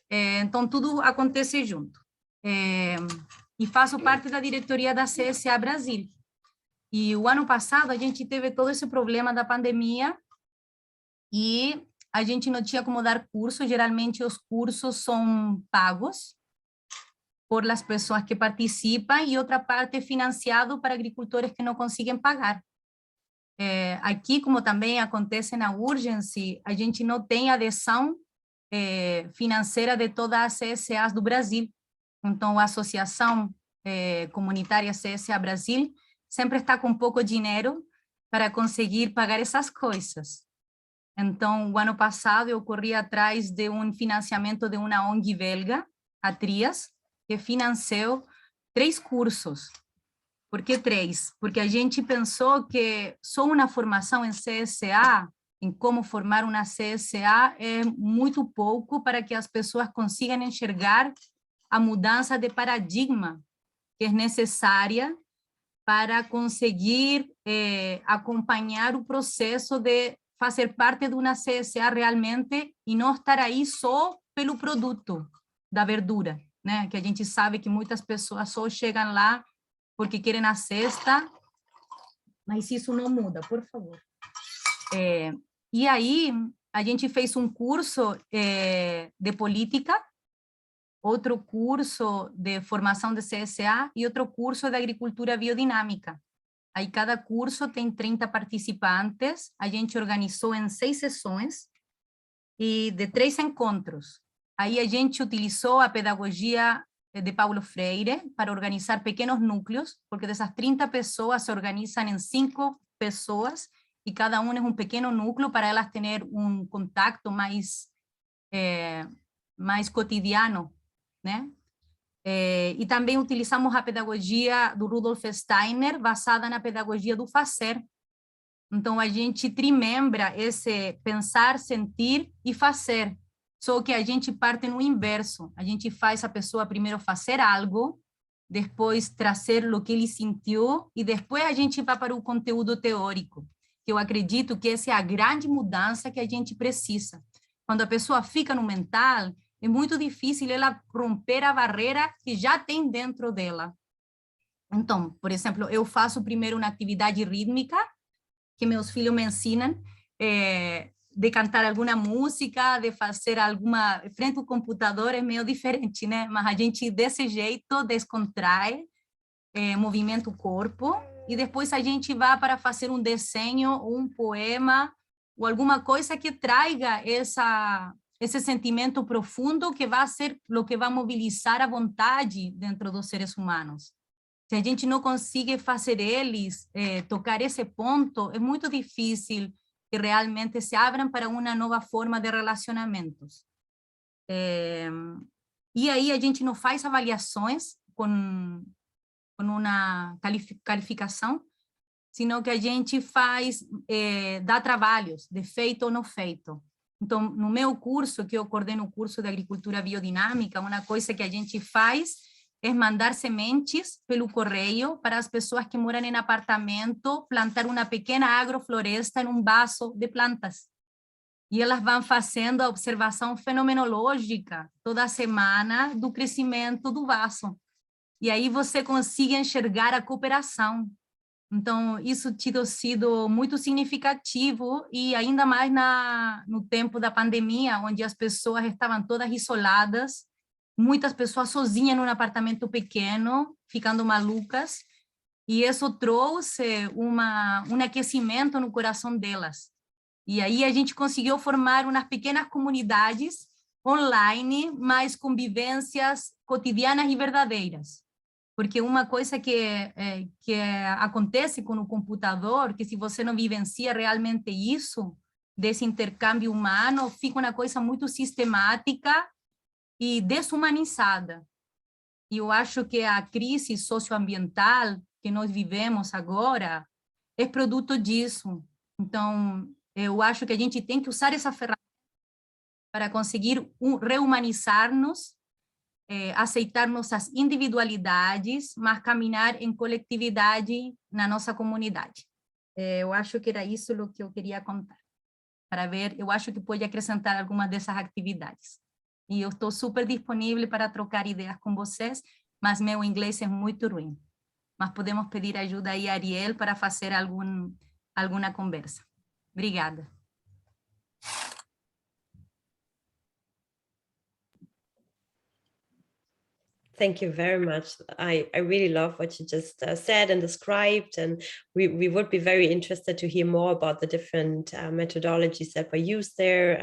Speaker 6: Então, tudo acontece junto. E faço parte da diretoria da CSA Brasil. E o ano passado a gente teve todo esse problema da pandemia e a gente não tinha como dar curso. Geralmente os cursos são pagos por as pessoas que participam e outra parte é financiado para agricultores que não conseguem pagar. Aqui, como também acontece na URGENCI, a gente não tem adesão financeira de todas as CSAs do Brasil. Então, a Associação Comunitária CSA Brasil sempre está com pouco dinheiro para conseguir pagar essas coisas. Então, o ano passado, eu corri atrás de um financiamento de uma ONG belga, a Trias, que financiou 3 cursos. Por que 3? Porque a gente pensou que só uma formação em CSA, em como formar uma CSA, é muito pouco para que as pessoas consigam enxergar a mudança de paradigma que é necessária para conseguir acompanhar o processo de fazer parte de uma CSA realmente e não estar aí só pelo produto da verdura, né? Que a gente sabe que muitas pessoas só chegam lá porque querem a cesta, mas isso não muda, por favor. E aí, a gente fez um curso de política, outro curso de formação de CSA e outro curso de agricultura biodinâmica. Aí cada curso tem 30 participantes, a gente organizou em 6 sessões e de 3 encontros. Aí a gente utilizou a pedagogia de Paulo Freire para organizar pequenos núcleos, porque dessas 30 pessoas se organizam em 5 pessoas e cada uma é um pequeno núcleo para elas terem um contato mais cotidiano, né? E também utilizamos a pedagogia do Rudolf Steiner, basada na pedagogia do fazer. Então, a gente trimembra esse pensar, sentir e fazer. Só que a gente parte no inverso. A gente faz a pessoa primeiro fazer algo, depois trazer o que ele sentiu, e depois a gente vai para o conteúdo teórico. Eu acredito que essa é a grande mudança que a gente precisa. Quando a pessoa fica no mental, é muito difícil ela romper a barreira que já tem dentro dela. Então, por exemplo, eu faço primeiro uma atividade rítmica, que meus filhos me ensinam, de cantar alguma música, de fazer alguma... Frente ao computador é meio diferente, né? Mas a gente, desse jeito, descontrai, movimenta o corpo, e depois a gente vai para fazer um desenho, um poema, ou alguma coisa que traga esse sentimento profundo que vai ser o que vai mobilizar a vontade dentro dos seres humanos. Se a gente não consegue fazer eles tocar esse ponto, é muito difícil que realmente se abram para uma nova forma de relacionamentos. E aí a gente não faz avaliações com uma qualificação, sino que a gente dá trabalhos de feito ou não feito. Então, no meu curso, que eu coordeno o curso de agricultura biodinâmica, uma coisa que a gente faz é mandar sementes pelo correio para as pessoas que moram em apartamento, plantar uma pequena agrofloresta em um vaso de plantas. E elas vão fazendo a observação fenomenológica toda semana do crescimento do vaso. E aí você consegue enxergar a cooperação. Então, isso tem sido muito significativo, e ainda mais no tempo da pandemia, onde as pessoas estavam todas isoladas, muitas pessoas sozinhas num apartamento pequeno, ficando malucas, e isso trouxe um aquecimento no coração delas. E aí a gente conseguiu formar umas pequenas comunidades online, mas com vivências cotidianas e verdadeiras. Porque uma coisa que acontece com o computador, que se você não vivencia realmente isso, desse intercâmbio humano, fica uma coisa muito sistemática e desumanizada. E eu acho que a crise socioambiental que nós vivemos agora é produto disso. Então, eu acho que a gente tem que usar essa ferramenta para conseguir rehumanizar-nos, aceitar nossas individualidades, mas caminhar em coletividade na nossa comunidade. Eu acho que era isso o que eu queria contar, para ver, eu acho que pode acrescentar algumas dessas atividades. E eu estou super disponível para trocar ideias com vocês, mas meu inglês é muito ruim. Mas podemos pedir ajuda aí a Ariel para fazer alguma conversa. Obrigada.
Speaker 1: Thank you very much. I really love what you just said and described, and we would be very interested to hear more about the different methodologies that were used there,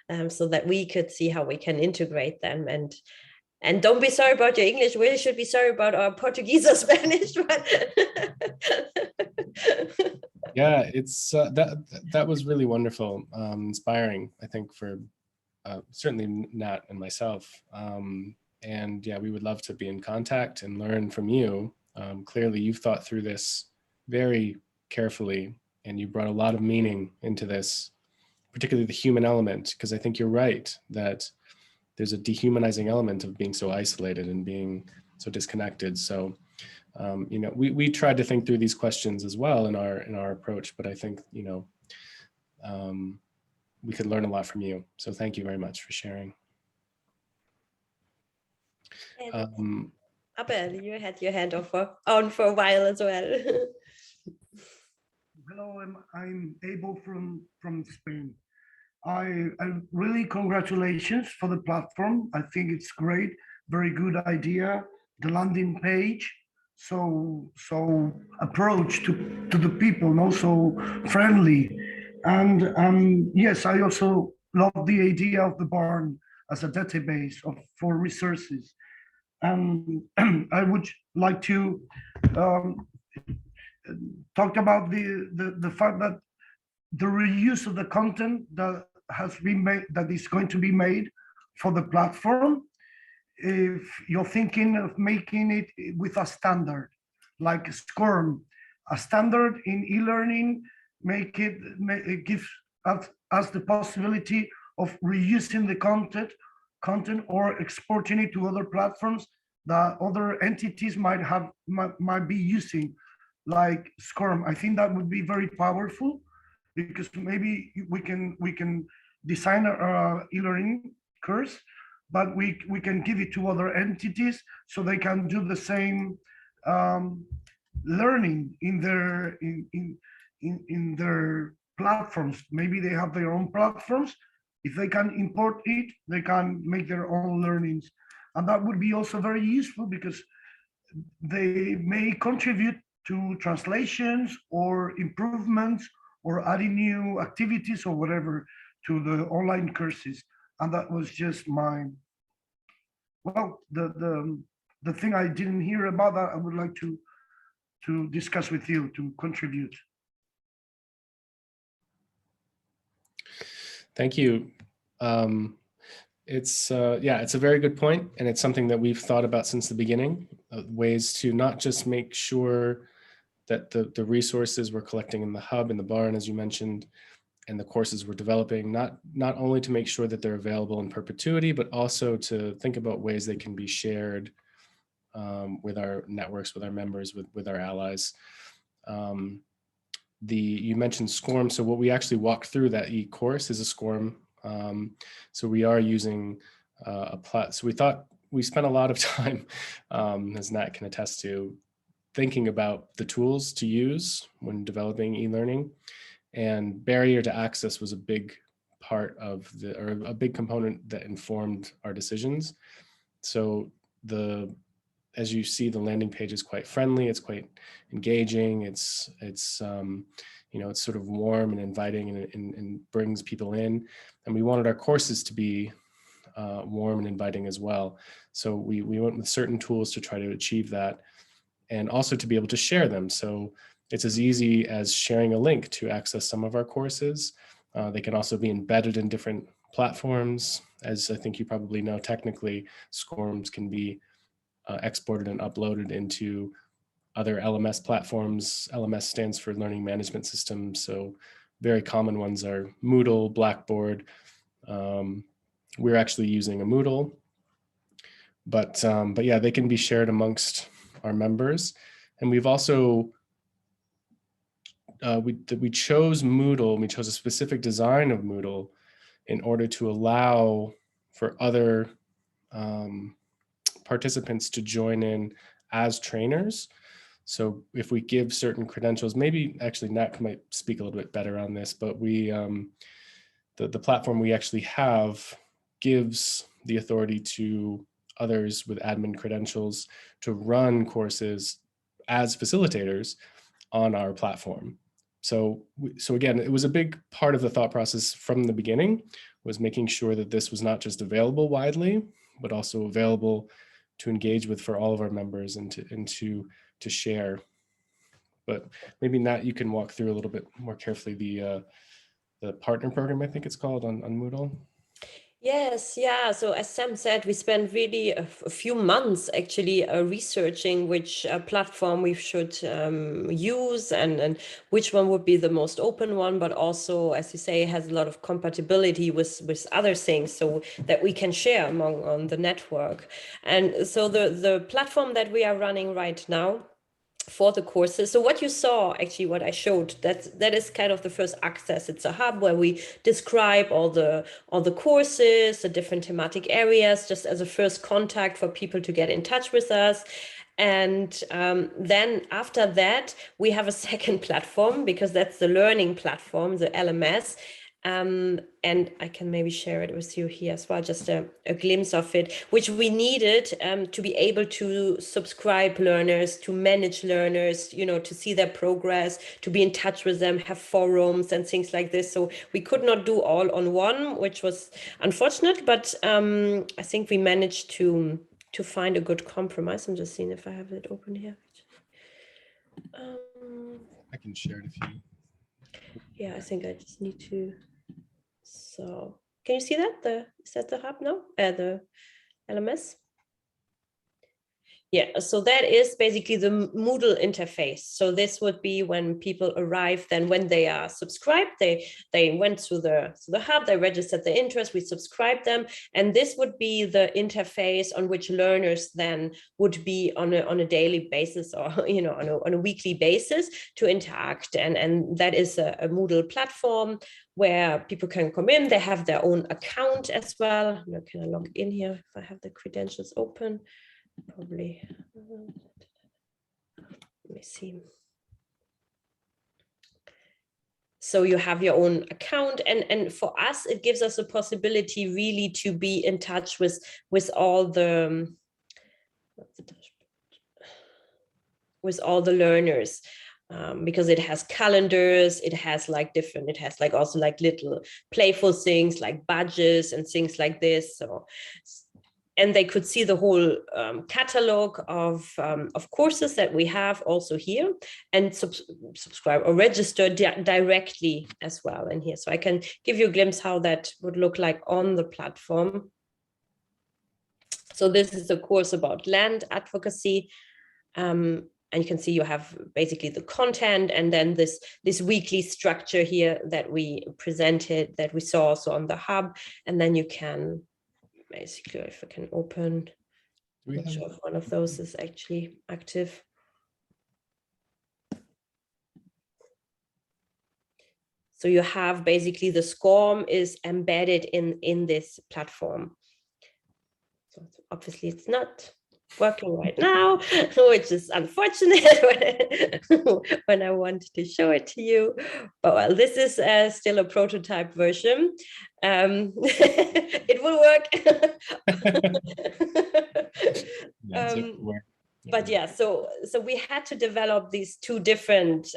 Speaker 1: and so that we could see how we can integrate them. And don't be sorry about your English. We should be sorry about our Portuguese or Spanish.
Speaker 2: Yeah, it's that was really wonderful, inspiring, I think, for certainly Nat and myself. And yeah, we would love to be in contact and learn from you. Clearly, you've thought through this very carefully, and you brought a lot of meaning into this, particularly the human element, because I think you're right that there's a dehumanizing element of being so isolated and being so disconnected. So, you know, we tried to think through these questions as well in our approach, but I think, you know, we could learn a lot from you. So thank you very much for sharing.
Speaker 1: Abel, you had your hand on for a while as well.
Speaker 7: Hello, I'm Abel from Spain. I really congratulations for the platform. I think it's great, very good idea. The landing page, so approach to the people, and also friendly. And yes, I also love the idea of the barn as a database for resources. And I would like to talk about the fact that the reuse of the content that has been made, that is going to be made for the platform. If you're thinking of making it with a standard, like SCORM, a standard in e-learning, it gives us the possibility of reusing the content or exporting it to other platforms that other entities might be using, like SCORM. I think that would be very powerful, because maybe we can design a e-learning course, but we can give it to other entities so they can do the same learning in in their platforms. Maybe they have their own platforms. If they can import it, they can make their own learnings. And that would be also very useful because they may contribute to translations or improvements or adding new activities or whatever to the online courses. And that was just my, well, the thing I didn't hear about that I would like to discuss with you, to contribute.
Speaker 2: Thank you. It's a very good point, and it's something that we've thought about since the beginning, ways to not just make sure that the resources we're collecting in the hub, in the barn, as you mentioned, and the courses we're developing, not only to make sure that they're available in perpetuity, but also to think about ways they can be shared with our networks, with our members, with our allies. You mentioned SCORM, so what we actually walked through that e-course is a SCORM. So we are using so we spent a lot of time, as Nat can attest to, thinking about the tools to use when developing e-learning, and barrier to access was a big part of or a big component that informed our decisions. So as you see, the landing page is quite friendly. It's quite engaging. It's sort of warm and inviting and brings people in. And we wanted our courses to be warm and inviting as well. So we went with certain tools to try to achieve that, and also to be able to share them. So it's as easy as sharing a link to access some of our courses. They can also be embedded in different platforms. As I think you probably know, technically, SCORMs can be exported and uploaded into other LMS platforms. LMS stands for Learning Management Systems. So very common ones are Moodle, Blackboard. We're actually using a Moodle, but yeah, they can be shared amongst our members. And we've also, we chose Moodle, we chose a specific design of Moodle in order to allow for other participants to join in as trainers. So if we give certain credentials, maybe actually Nat might speak a little bit better on this, but we, the platform we actually have gives the authority to others with admin credentials to run courses as facilitators on our platform. So again, it was a big part of the thought process from the beginning, was making sure that this was not just available widely, but also available to engage with for all of our members and to share. But maybe Nat, you can walk through a little bit more carefully the partner program, I think it's called, on Moodle.
Speaker 1: Yes, yeah. So as Sam said, we spent really a few months actually researching which platform we should use and which one would be the most open one, but also, as you say, has a lot of compatibility with other things so that we can share on the network. And so the platform that we are running right now for the courses. So what you saw, actually, what I showed, that is kind of the first access. It's a hub where we describe all the courses, the different thematic areas, just as a first contact for people to get in touch with us. And then after that, we have a second platform, because that's the learning platform, the LMS. And I can maybe share it with you here as well, just a glimpse of it, which we needed to be able to subscribe learners, to manage learners, to see their progress, to be in touch with them, have forums and things like this. So we could not do all on one, which was unfortunate, but I think we managed to find a good compromise. I'm just seeing if I have it open here.
Speaker 2: I can share it if you.
Speaker 1: Yeah, I think I just need to. So can you see that? Is that the hub now? The LMS? Yeah, so that is basically the Moodle interface. So this would be when people arrive, then when they are subscribed, they went to the hub, they registered their interest, we subscribed them, and this would be the interface on which learners then would be on a daily basis, or on a weekly basis to interact. And that is a Moodle platform where people can come in. They have their own account as well. Now, can I log in here if I have the credentials open? Probably. Let me see. So you have your own account, and for us, it gives us a possibility really to be in touch with all the learners, because it has calendars, it has like different, it has like also like little playful things like badges and things like this. So, and they could see the whole catalog of courses that we have also here, and subscribe or register directly as well in here. So I can give you a glimpse how that would look like on the platform. So this is a course about land advocacy. And you can see you have basically the content, and then this weekly structure here that we presented, that we saw also on the hub. And then you can basically, if I can open, I'm not sure if one of those is actually active. So you have basically the SCORM is embedded in this platform. So obviously it's not working right now, which is unfortunate when I wanted to show it to you. But well, this is still a prototype version. It will work. But yeah, so we had to develop these two different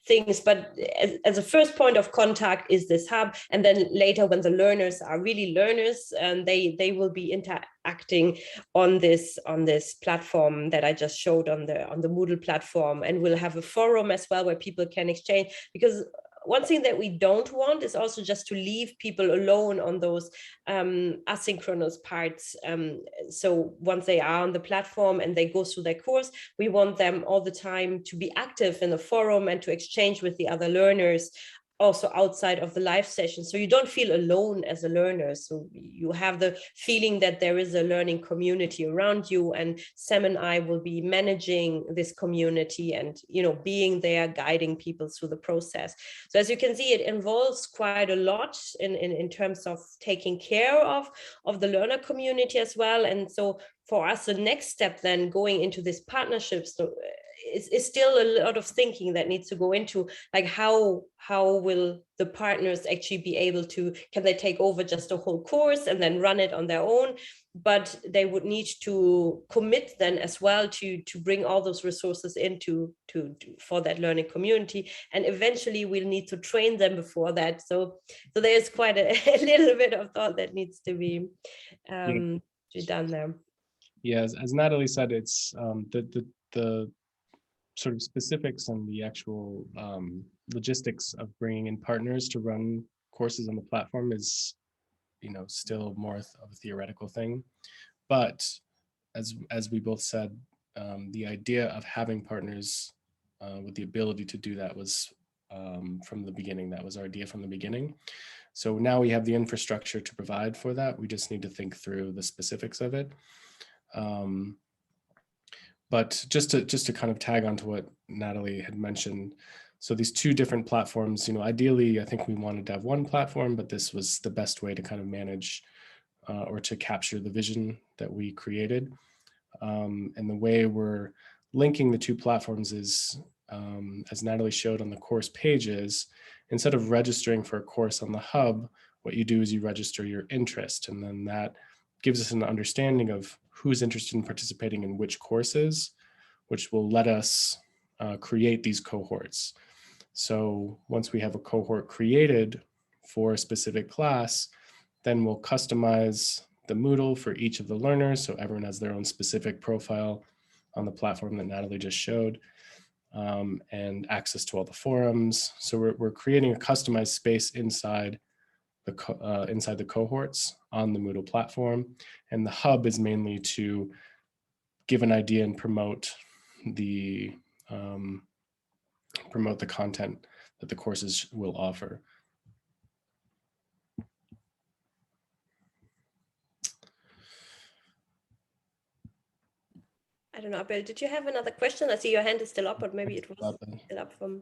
Speaker 1: things, but as a first point of contact is this hub, and then later when the learners are really learners, they will be interacting on this platform that I just showed on the Moodle platform, and we'll have a forum as well where people can exchange. Because one thing that we don't want is also just to leave people alone on those asynchronous parts. So once they are on the platform and they go through their course, we want them all the time to be active in the forum and to exchange with the other learners, also outside of the live session. So you don't feel alone as a learner. So you have the feeling that there is a learning community around you, and Sam and I will be managing this community and, being there, guiding people through the process. So as you can see, it involves quite a lot in terms of taking care of the learner community as well. And so for us, the next step then going into this partnerships, is still a lot of thinking that needs to go into, like how will the partners actually be able to, can they take over just a whole course and then run it on their own? But they would need to commit then as well to bring all those resources into for that learning community, and eventually we'll need to train them before that. So there's quite a little bit of thought that needs to be done there.
Speaker 2: Yeah, as Nathalie said, it's the sort of specifics and the actual logistics of bringing in partners to run courses on the platform is, still more of a theoretical thing. But as we both said, the idea of having partners with the ability to do that was from the beginning. That was our idea from the beginning. So now we have the infrastructure to provide for that. We just need to think through the specifics of it. But just to kind of tag onto what Nathalie had mentioned, so these two different platforms, ideally, I think we wanted to have one platform, but this was the best way to kind of manage or to capture the vision that we created. And the way we're linking the two platforms is, as Nathalie showed on the course pages, instead of registering for a course on the hub, what you do is you register your interest, and then that gives us an understanding of who's interested in participating in which courses, which will let us create these cohorts. So once we have a cohort created for a specific class, then we'll customize the Moodle for each of the learners. So everyone has their own specific profile on the platform that Nathalie just showed, and access to all the forums. So we're creating a customized space inside the cohorts on the Moodle platform. And the hub is mainly to give an idea and promote the content that the courses will offer.
Speaker 1: I don't know, Abel, did you have another question? I see your hand is still up, but maybe it was still up from...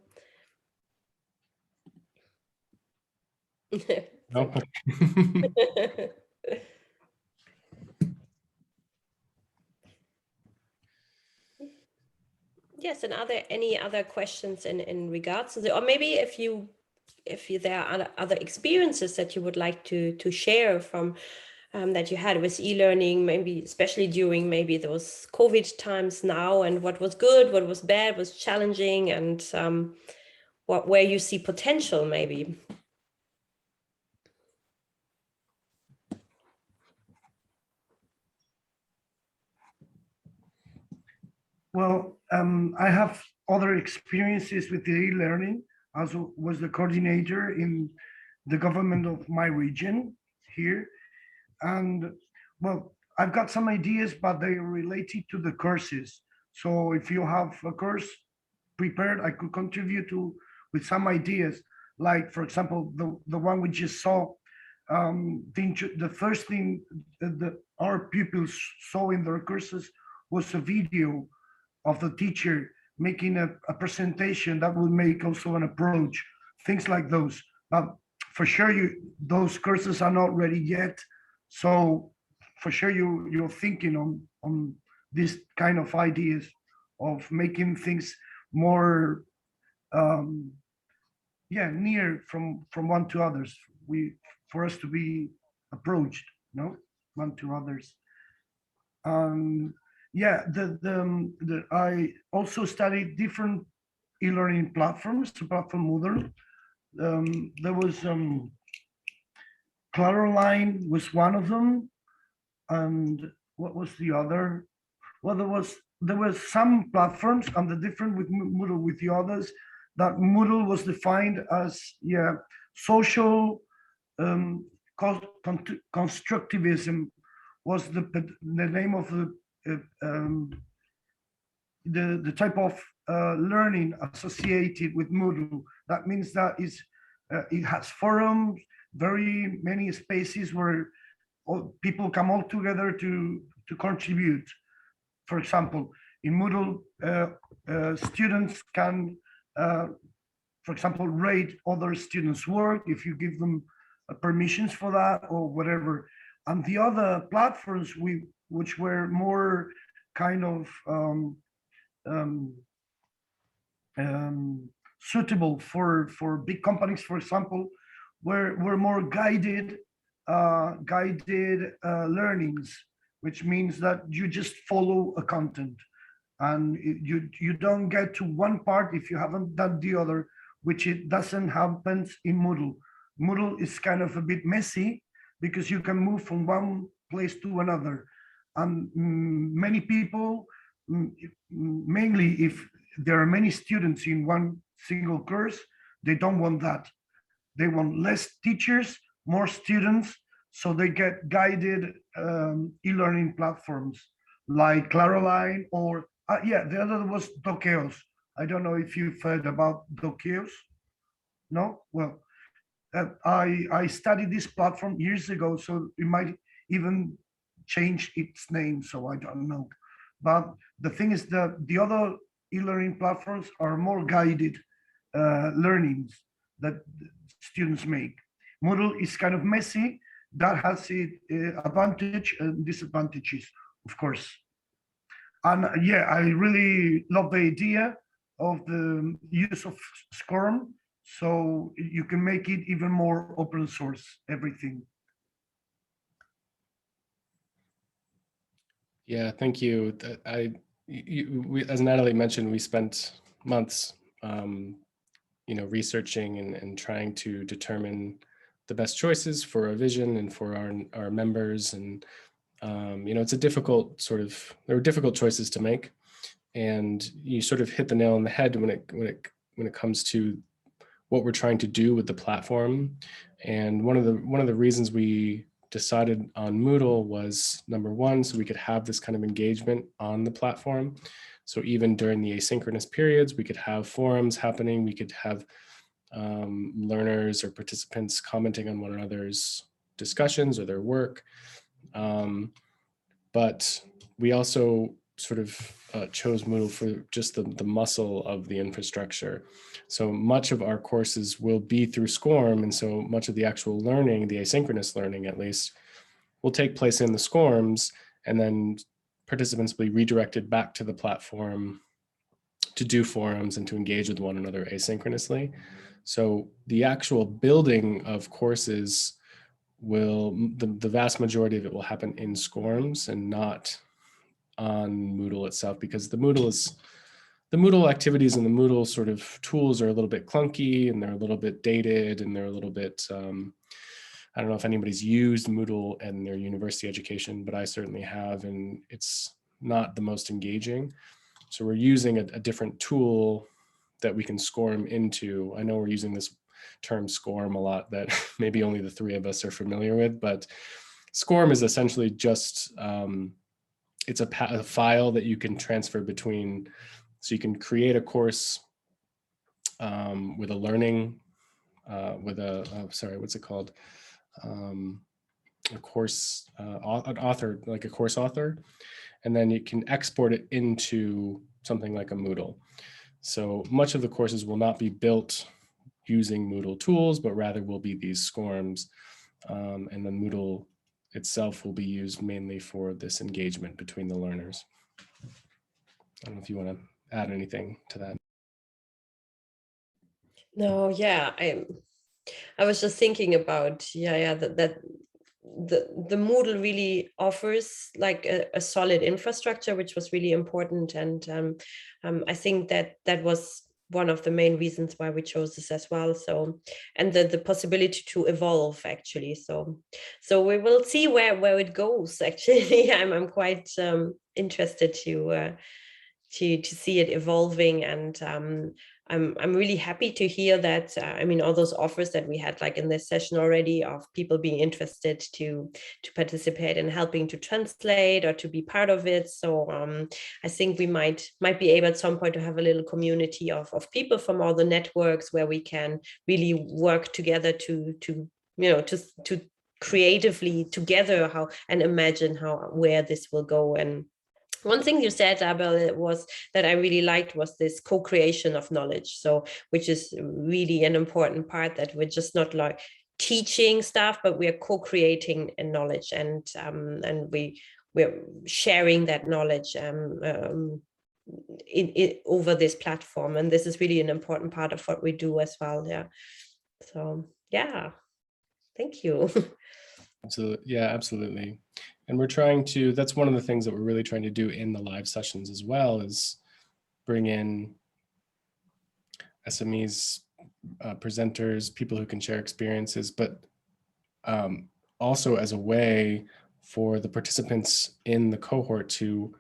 Speaker 2: No.
Speaker 1: Yes, and are there any other questions in regards to the, or maybe if you there are other experiences that you would like to share from that you had with e-learning, maybe especially during maybe those COVID times now, and what was good, what was bad, was challenging, and where you see potential maybe.
Speaker 7: Well, I have other experiences with the e-learning. I also was the coordinator in the government of my region here. And well, I've got some ideas, but they are related to the courses. So if you have a course prepared, I could contribute with some ideas. Like, for example, the one we just saw, the first thing that our pupils saw in their courses was a video of the teacher making a presentation that would make also an approach, things like those. But for sure, those courses are not ready yet. So for sure, you're thinking on this kind of ideas of making things more, near from one to others. For us to be approached, one to others. I also studied different e-learning platforms, apart from Moodle. There was Claroline was one of them, and what was the other? Well, there was some platforms, and the difference with Moodle with the others, that Moodle was defined as social constructivism was the name of the type of learning associated with Moodle. That means that it has forums, very many spaces where people come all together to contribute. For example, in Moodle, students can, for example, rate other students' work if you give them permissions for that or whatever. And the other platforms which were more kind of suitable for big companies, for example, were more guided learnings, which means that you just follow a content, and you don't get to one part if you haven't done the other, which it doesn't happen in Moodle. Moodle is kind of a bit messy because you can move from one place to another. And many people, mainly if there are many students in one single course, they don't want that. They want less teachers, more students, so they get guided e-learning platforms like Claroline or, the other was Dokeos. I don't know if you've heard about Dokeos. No? Well, I studied this platform years ago, so it might even change its name, so I don't know. But the thing is that the other e-learning platforms are more guided learnings that students make. Moodle is kind of messy. That has its advantage and disadvantages, of course. And I really love the idea of the use of SCORM, so you can make it even more open source, everything.
Speaker 2: Yeah, thank you. As Nathalie mentioned, we spent months, researching and trying to determine the best choices for our vision and for our members. And, it's a difficult there were difficult choices to make. And you sort of hit the nail on the head when it comes to what we're trying to do with the platform. And one of the reasons we decided on Moodle was, number one, so we could have this kind of engagement on the platform. So even during the asynchronous periods, we could have forums happening. We could have learners or participants commenting on one another's discussions or their work. But we also sort of chose Moodle for just the muscle of the infrastructure. So much of our courses will be through SCORM, and so much of the actual learning, the asynchronous learning at least, will take place in the SCORMs, and then participants will be redirected back to the platform to do forums and to engage with one another asynchronously. So the actual building of courses will, the vast majority of it will happen in SCORMs and not on Moodle itself, because the Moodle activities and the Moodle sort of tools are a little bit clunky, and they're a little bit dated, and they're a little bit, I don't know if anybody's used Moodle in their university education, but I certainly have, and it's not the most engaging. So we're using a different tool that we can SCORM into. I know we're using this term SCORM a lot that maybe only the three of us are familiar with, but SCORM is essentially just, it's a file that you can transfer between, so you can create a course with a learning, sorry, what's it called? A course an author, like a course author, and then you can export it into something like a Moodle. So much of the courses will not be built using Moodle tools, but rather will be these SCORMs, and then Moodle itself will be used mainly for this engagement between the learners. I don't know if you want to add anything to that.
Speaker 1: No, yeah, I was just thinking about, that the Moodle really offers like a solid infrastructure, which was really important. And I think that was one of the main reasons why we chose this as well. So, and the possibility to evolve actually. So we will see where it goes. Actually, I'm quite interested to see it evolving, and I'm really happy to hear that. I mean, all those offers that we had like in this session already of people being interested to participate and helping to translate or to be part of it. So I think we might be able at some point to have a little community of people from all the networks where we can really work together to creatively together and imagine where this will go. And one thing you said, Abel, was that I really liked was this co-creation of knowledge. So, which is really an important part, that we're just not like teaching stuff, but we are co-creating knowledge, and we're sharing that knowledge over this platform. And this is really an important part of what we do as well. Yeah. So yeah, thank you.
Speaker 2: Absolutely. Yeah, absolutely. And we're trying to, that's one of the things that we're really trying to do in the live sessions as well, is bring in SMEs, presenters, people who can share experiences, but also as a way for the participants in the cohort to,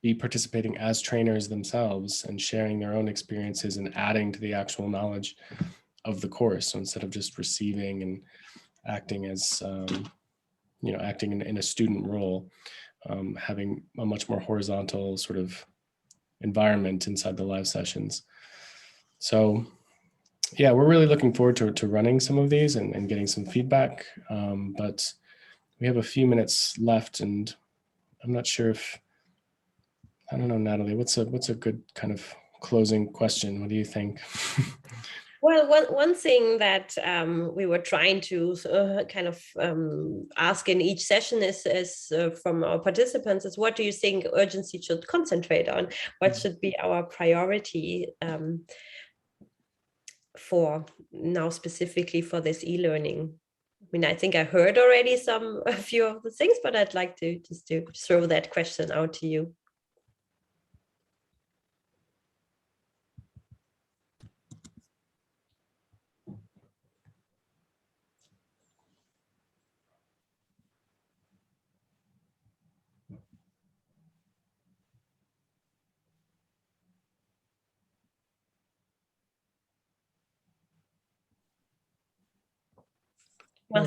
Speaker 2: be participating as trainers themselves and sharing their own experiences and adding to the actual knowledge of the course. So instead of just receiving and acting as, acting in a student role, having a much more horizontal sort of environment inside the live sessions. So yeah, we're really looking forward to running some of these and getting some feedback. But we have a few minutes left, and I'm not sure if, I don't know, Natalie, what's a good kind of closing question? What do you think?
Speaker 1: Well, one thing that we were trying to kind of ask in each session is from our participants is, what do you think urgency should concentrate on? What should be our priority for now, specifically for this e-learning? I mean, I think I heard already a few of the things, but I'd like to just to throw that question out to you. Well,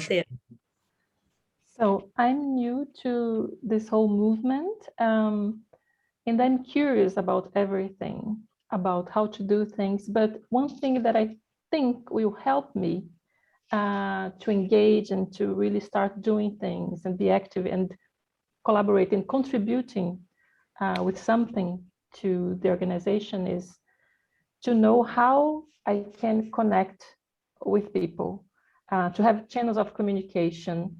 Speaker 4: so I'm new to this whole movement, and I'm curious about everything, about how to do things. But one thing that I think will help me to engage and to really start doing things and be active and collaborating, contributing with something to the organization is to know how I can connect with people, to have channels of communication,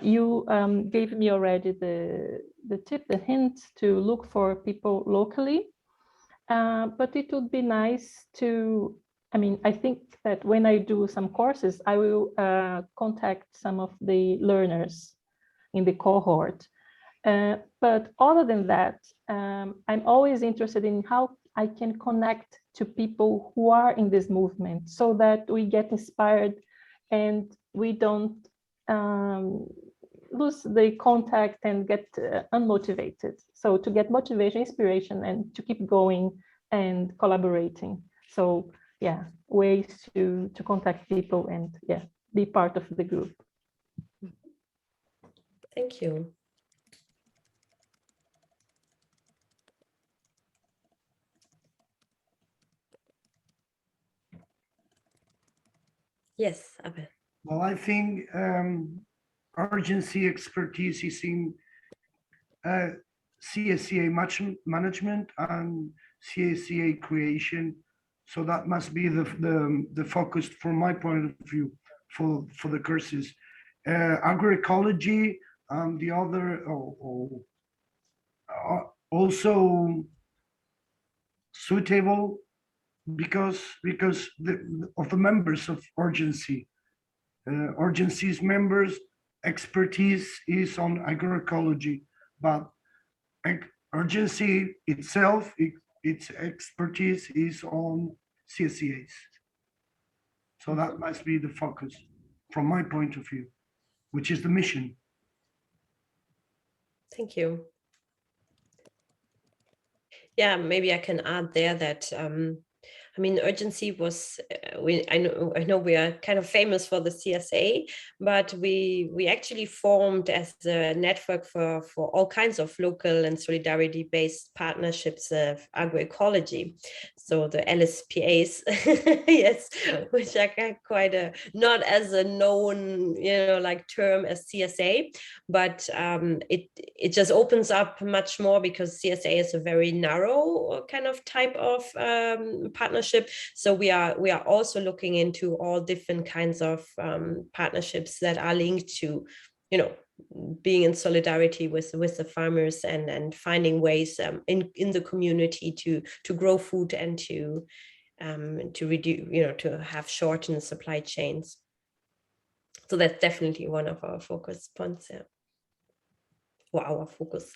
Speaker 4: You gave me already the hint to look for people locally, but it would be nice to, I mean, I think that when I do some courses, I will contact some of the learners in the cohort. But other than that, I'm always interested in how I can connect to people who are in this movement so that we get inspired and we don't lose the contact and get unmotivated. So to get motivation, inspiration, and to keep going and collaborating. So yeah, ways to contact people and yeah, be part of the group.
Speaker 1: Thank you. Yes, Abel.
Speaker 7: Well, I think urgency expertise is in CSA management and CSA creation. So that must be the focus from my point of view for the courses. Agroecology and the other also suitable because of the members of urgency. Urgency's members expertise is on agroecology, but urgency itself, its expertise is on CSCAs. So that must be the focus from my point of view, which is the mission.
Speaker 1: Thank you. Yeah, maybe I can add there that I mean, urgency was, I know we are kind of famous for the CSA, but we actually formed as a network for all kinds of local and solidarity-based partnerships of agroecology. So the LSPAs, yes, which are quite a, not as a known, like term as CSA, but it just opens up much more because CSA is a very narrow kind of type of partnership. So we are also looking into all different kinds of partnerships that are linked to, being in solidarity with the farmers and finding ways in the community to grow food and to reduce, to have shortened supply chains. So that's definitely one of our focus points. Yeah. Or our focus.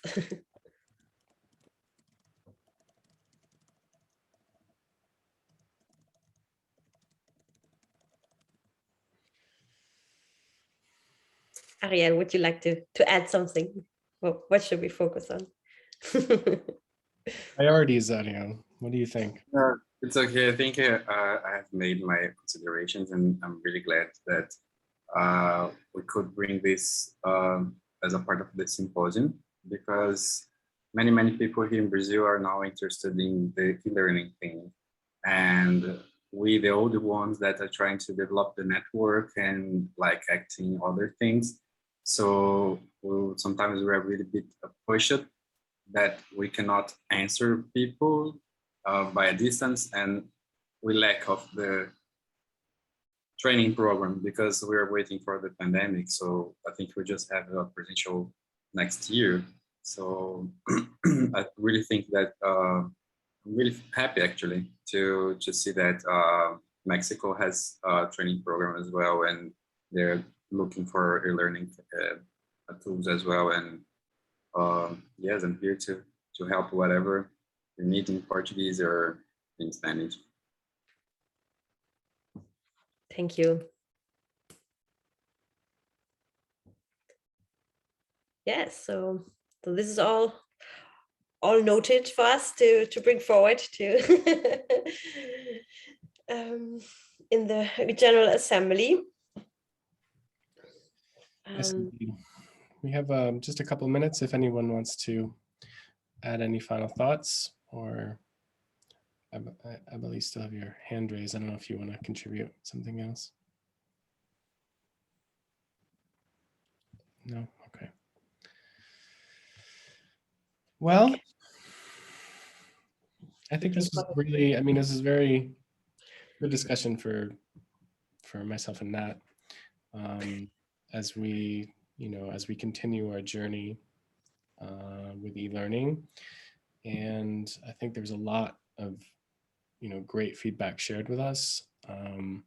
Speaker 1: Ariel, would you like to add something? Well, what should we focus on?
Speaker 2: Priorities, Ariel. What do you think?
Speaker 8: It's okay. I think I have made my considerations, and I'm really glad that we could bring this as a part of the symposium, because many people here in Brazil are now interested in the e-learning thing, and we, the older ones that are trying to develop the network and like acting other things. So sometimes we're a little bit pushed that we cannot answer people by a distance, and we lack of the training program because we're waiting for the pandemic. So I think we just have a presential next year. So I really think that I'm really happy actually to see that Mexico has a training program as well, and they're looking for e-learning tools as well. And yes, I'm here to help whatever you need in Portuguese or in Spanish.
Speaker 1: Thank you. Yes, so this is all noted for us to bring forward to in the General Assembly.
Speaker 2: Yes, we have just a couple minutes if anyone wants to add any final thoughts, or I believe still have your hand raised. I don't know if you want to contribute something else. No? Okay. Well, I think this is really, this is very good discussion for myself and Nat, as we as we continue our journey with e-learning. And I think there's a lot of, great feedback shared with us, and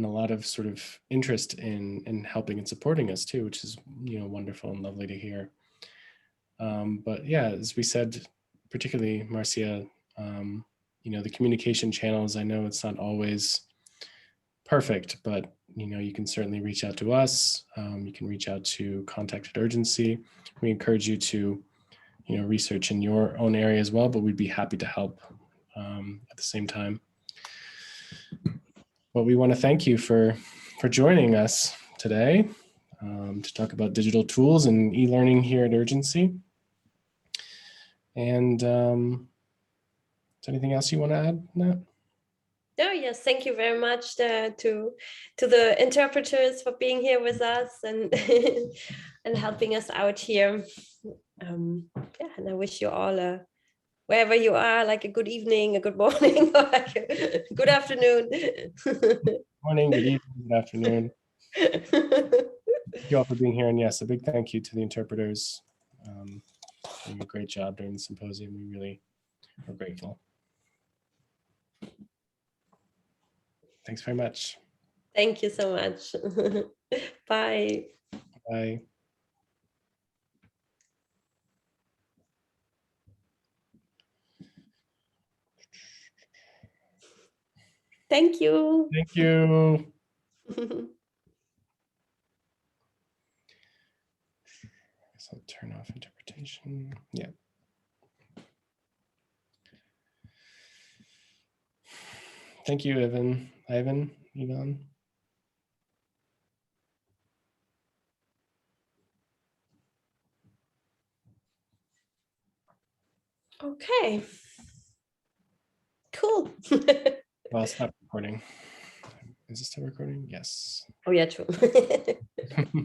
Speaker 2: a lot of sort of interest in helping and supporting us too, which is, wonderful and lovely to hear. But yeah, as we said, particularly Marcia, the communication channels, I know it's not always perfect, but you can certainly reach out to us. You can reach out to Contact at URGENCI. We encourage you to, research in your own area as well, but we'd be happy to help at the same time. But we want to thank you for joining us today to talk about digital tools and e-learning here at URGENCI. And is there anything else you want to add, Nat?
Speaker 1: Oh, yes, thank you very much to the interpreters for being here with us and and helping us out here. Yeah, and I wish you all wherever you are, like a good evening, a good morning, or like a good afternoon.
Speaker 2: Morning, good evening, good afternoon. Thank you all for being here, and yes, a big thank you to the interpreters. Doing a great job during the symposium. We really are grateful. Thanks very much.
Speaker 1: Thank you so much. Bye.
Speaker 2: Bye.
Speaker 1: Thank you.
Speaker 2: Thank you. I'll turn off interpretation. Yeah. Thank you, Ivan, Ivan.
Speaker 1: Okay. Cool.
Speaker 2: Well, I'll stop recording. Is it still recording? Yes.
Speaker 1: Oh, yeah, true.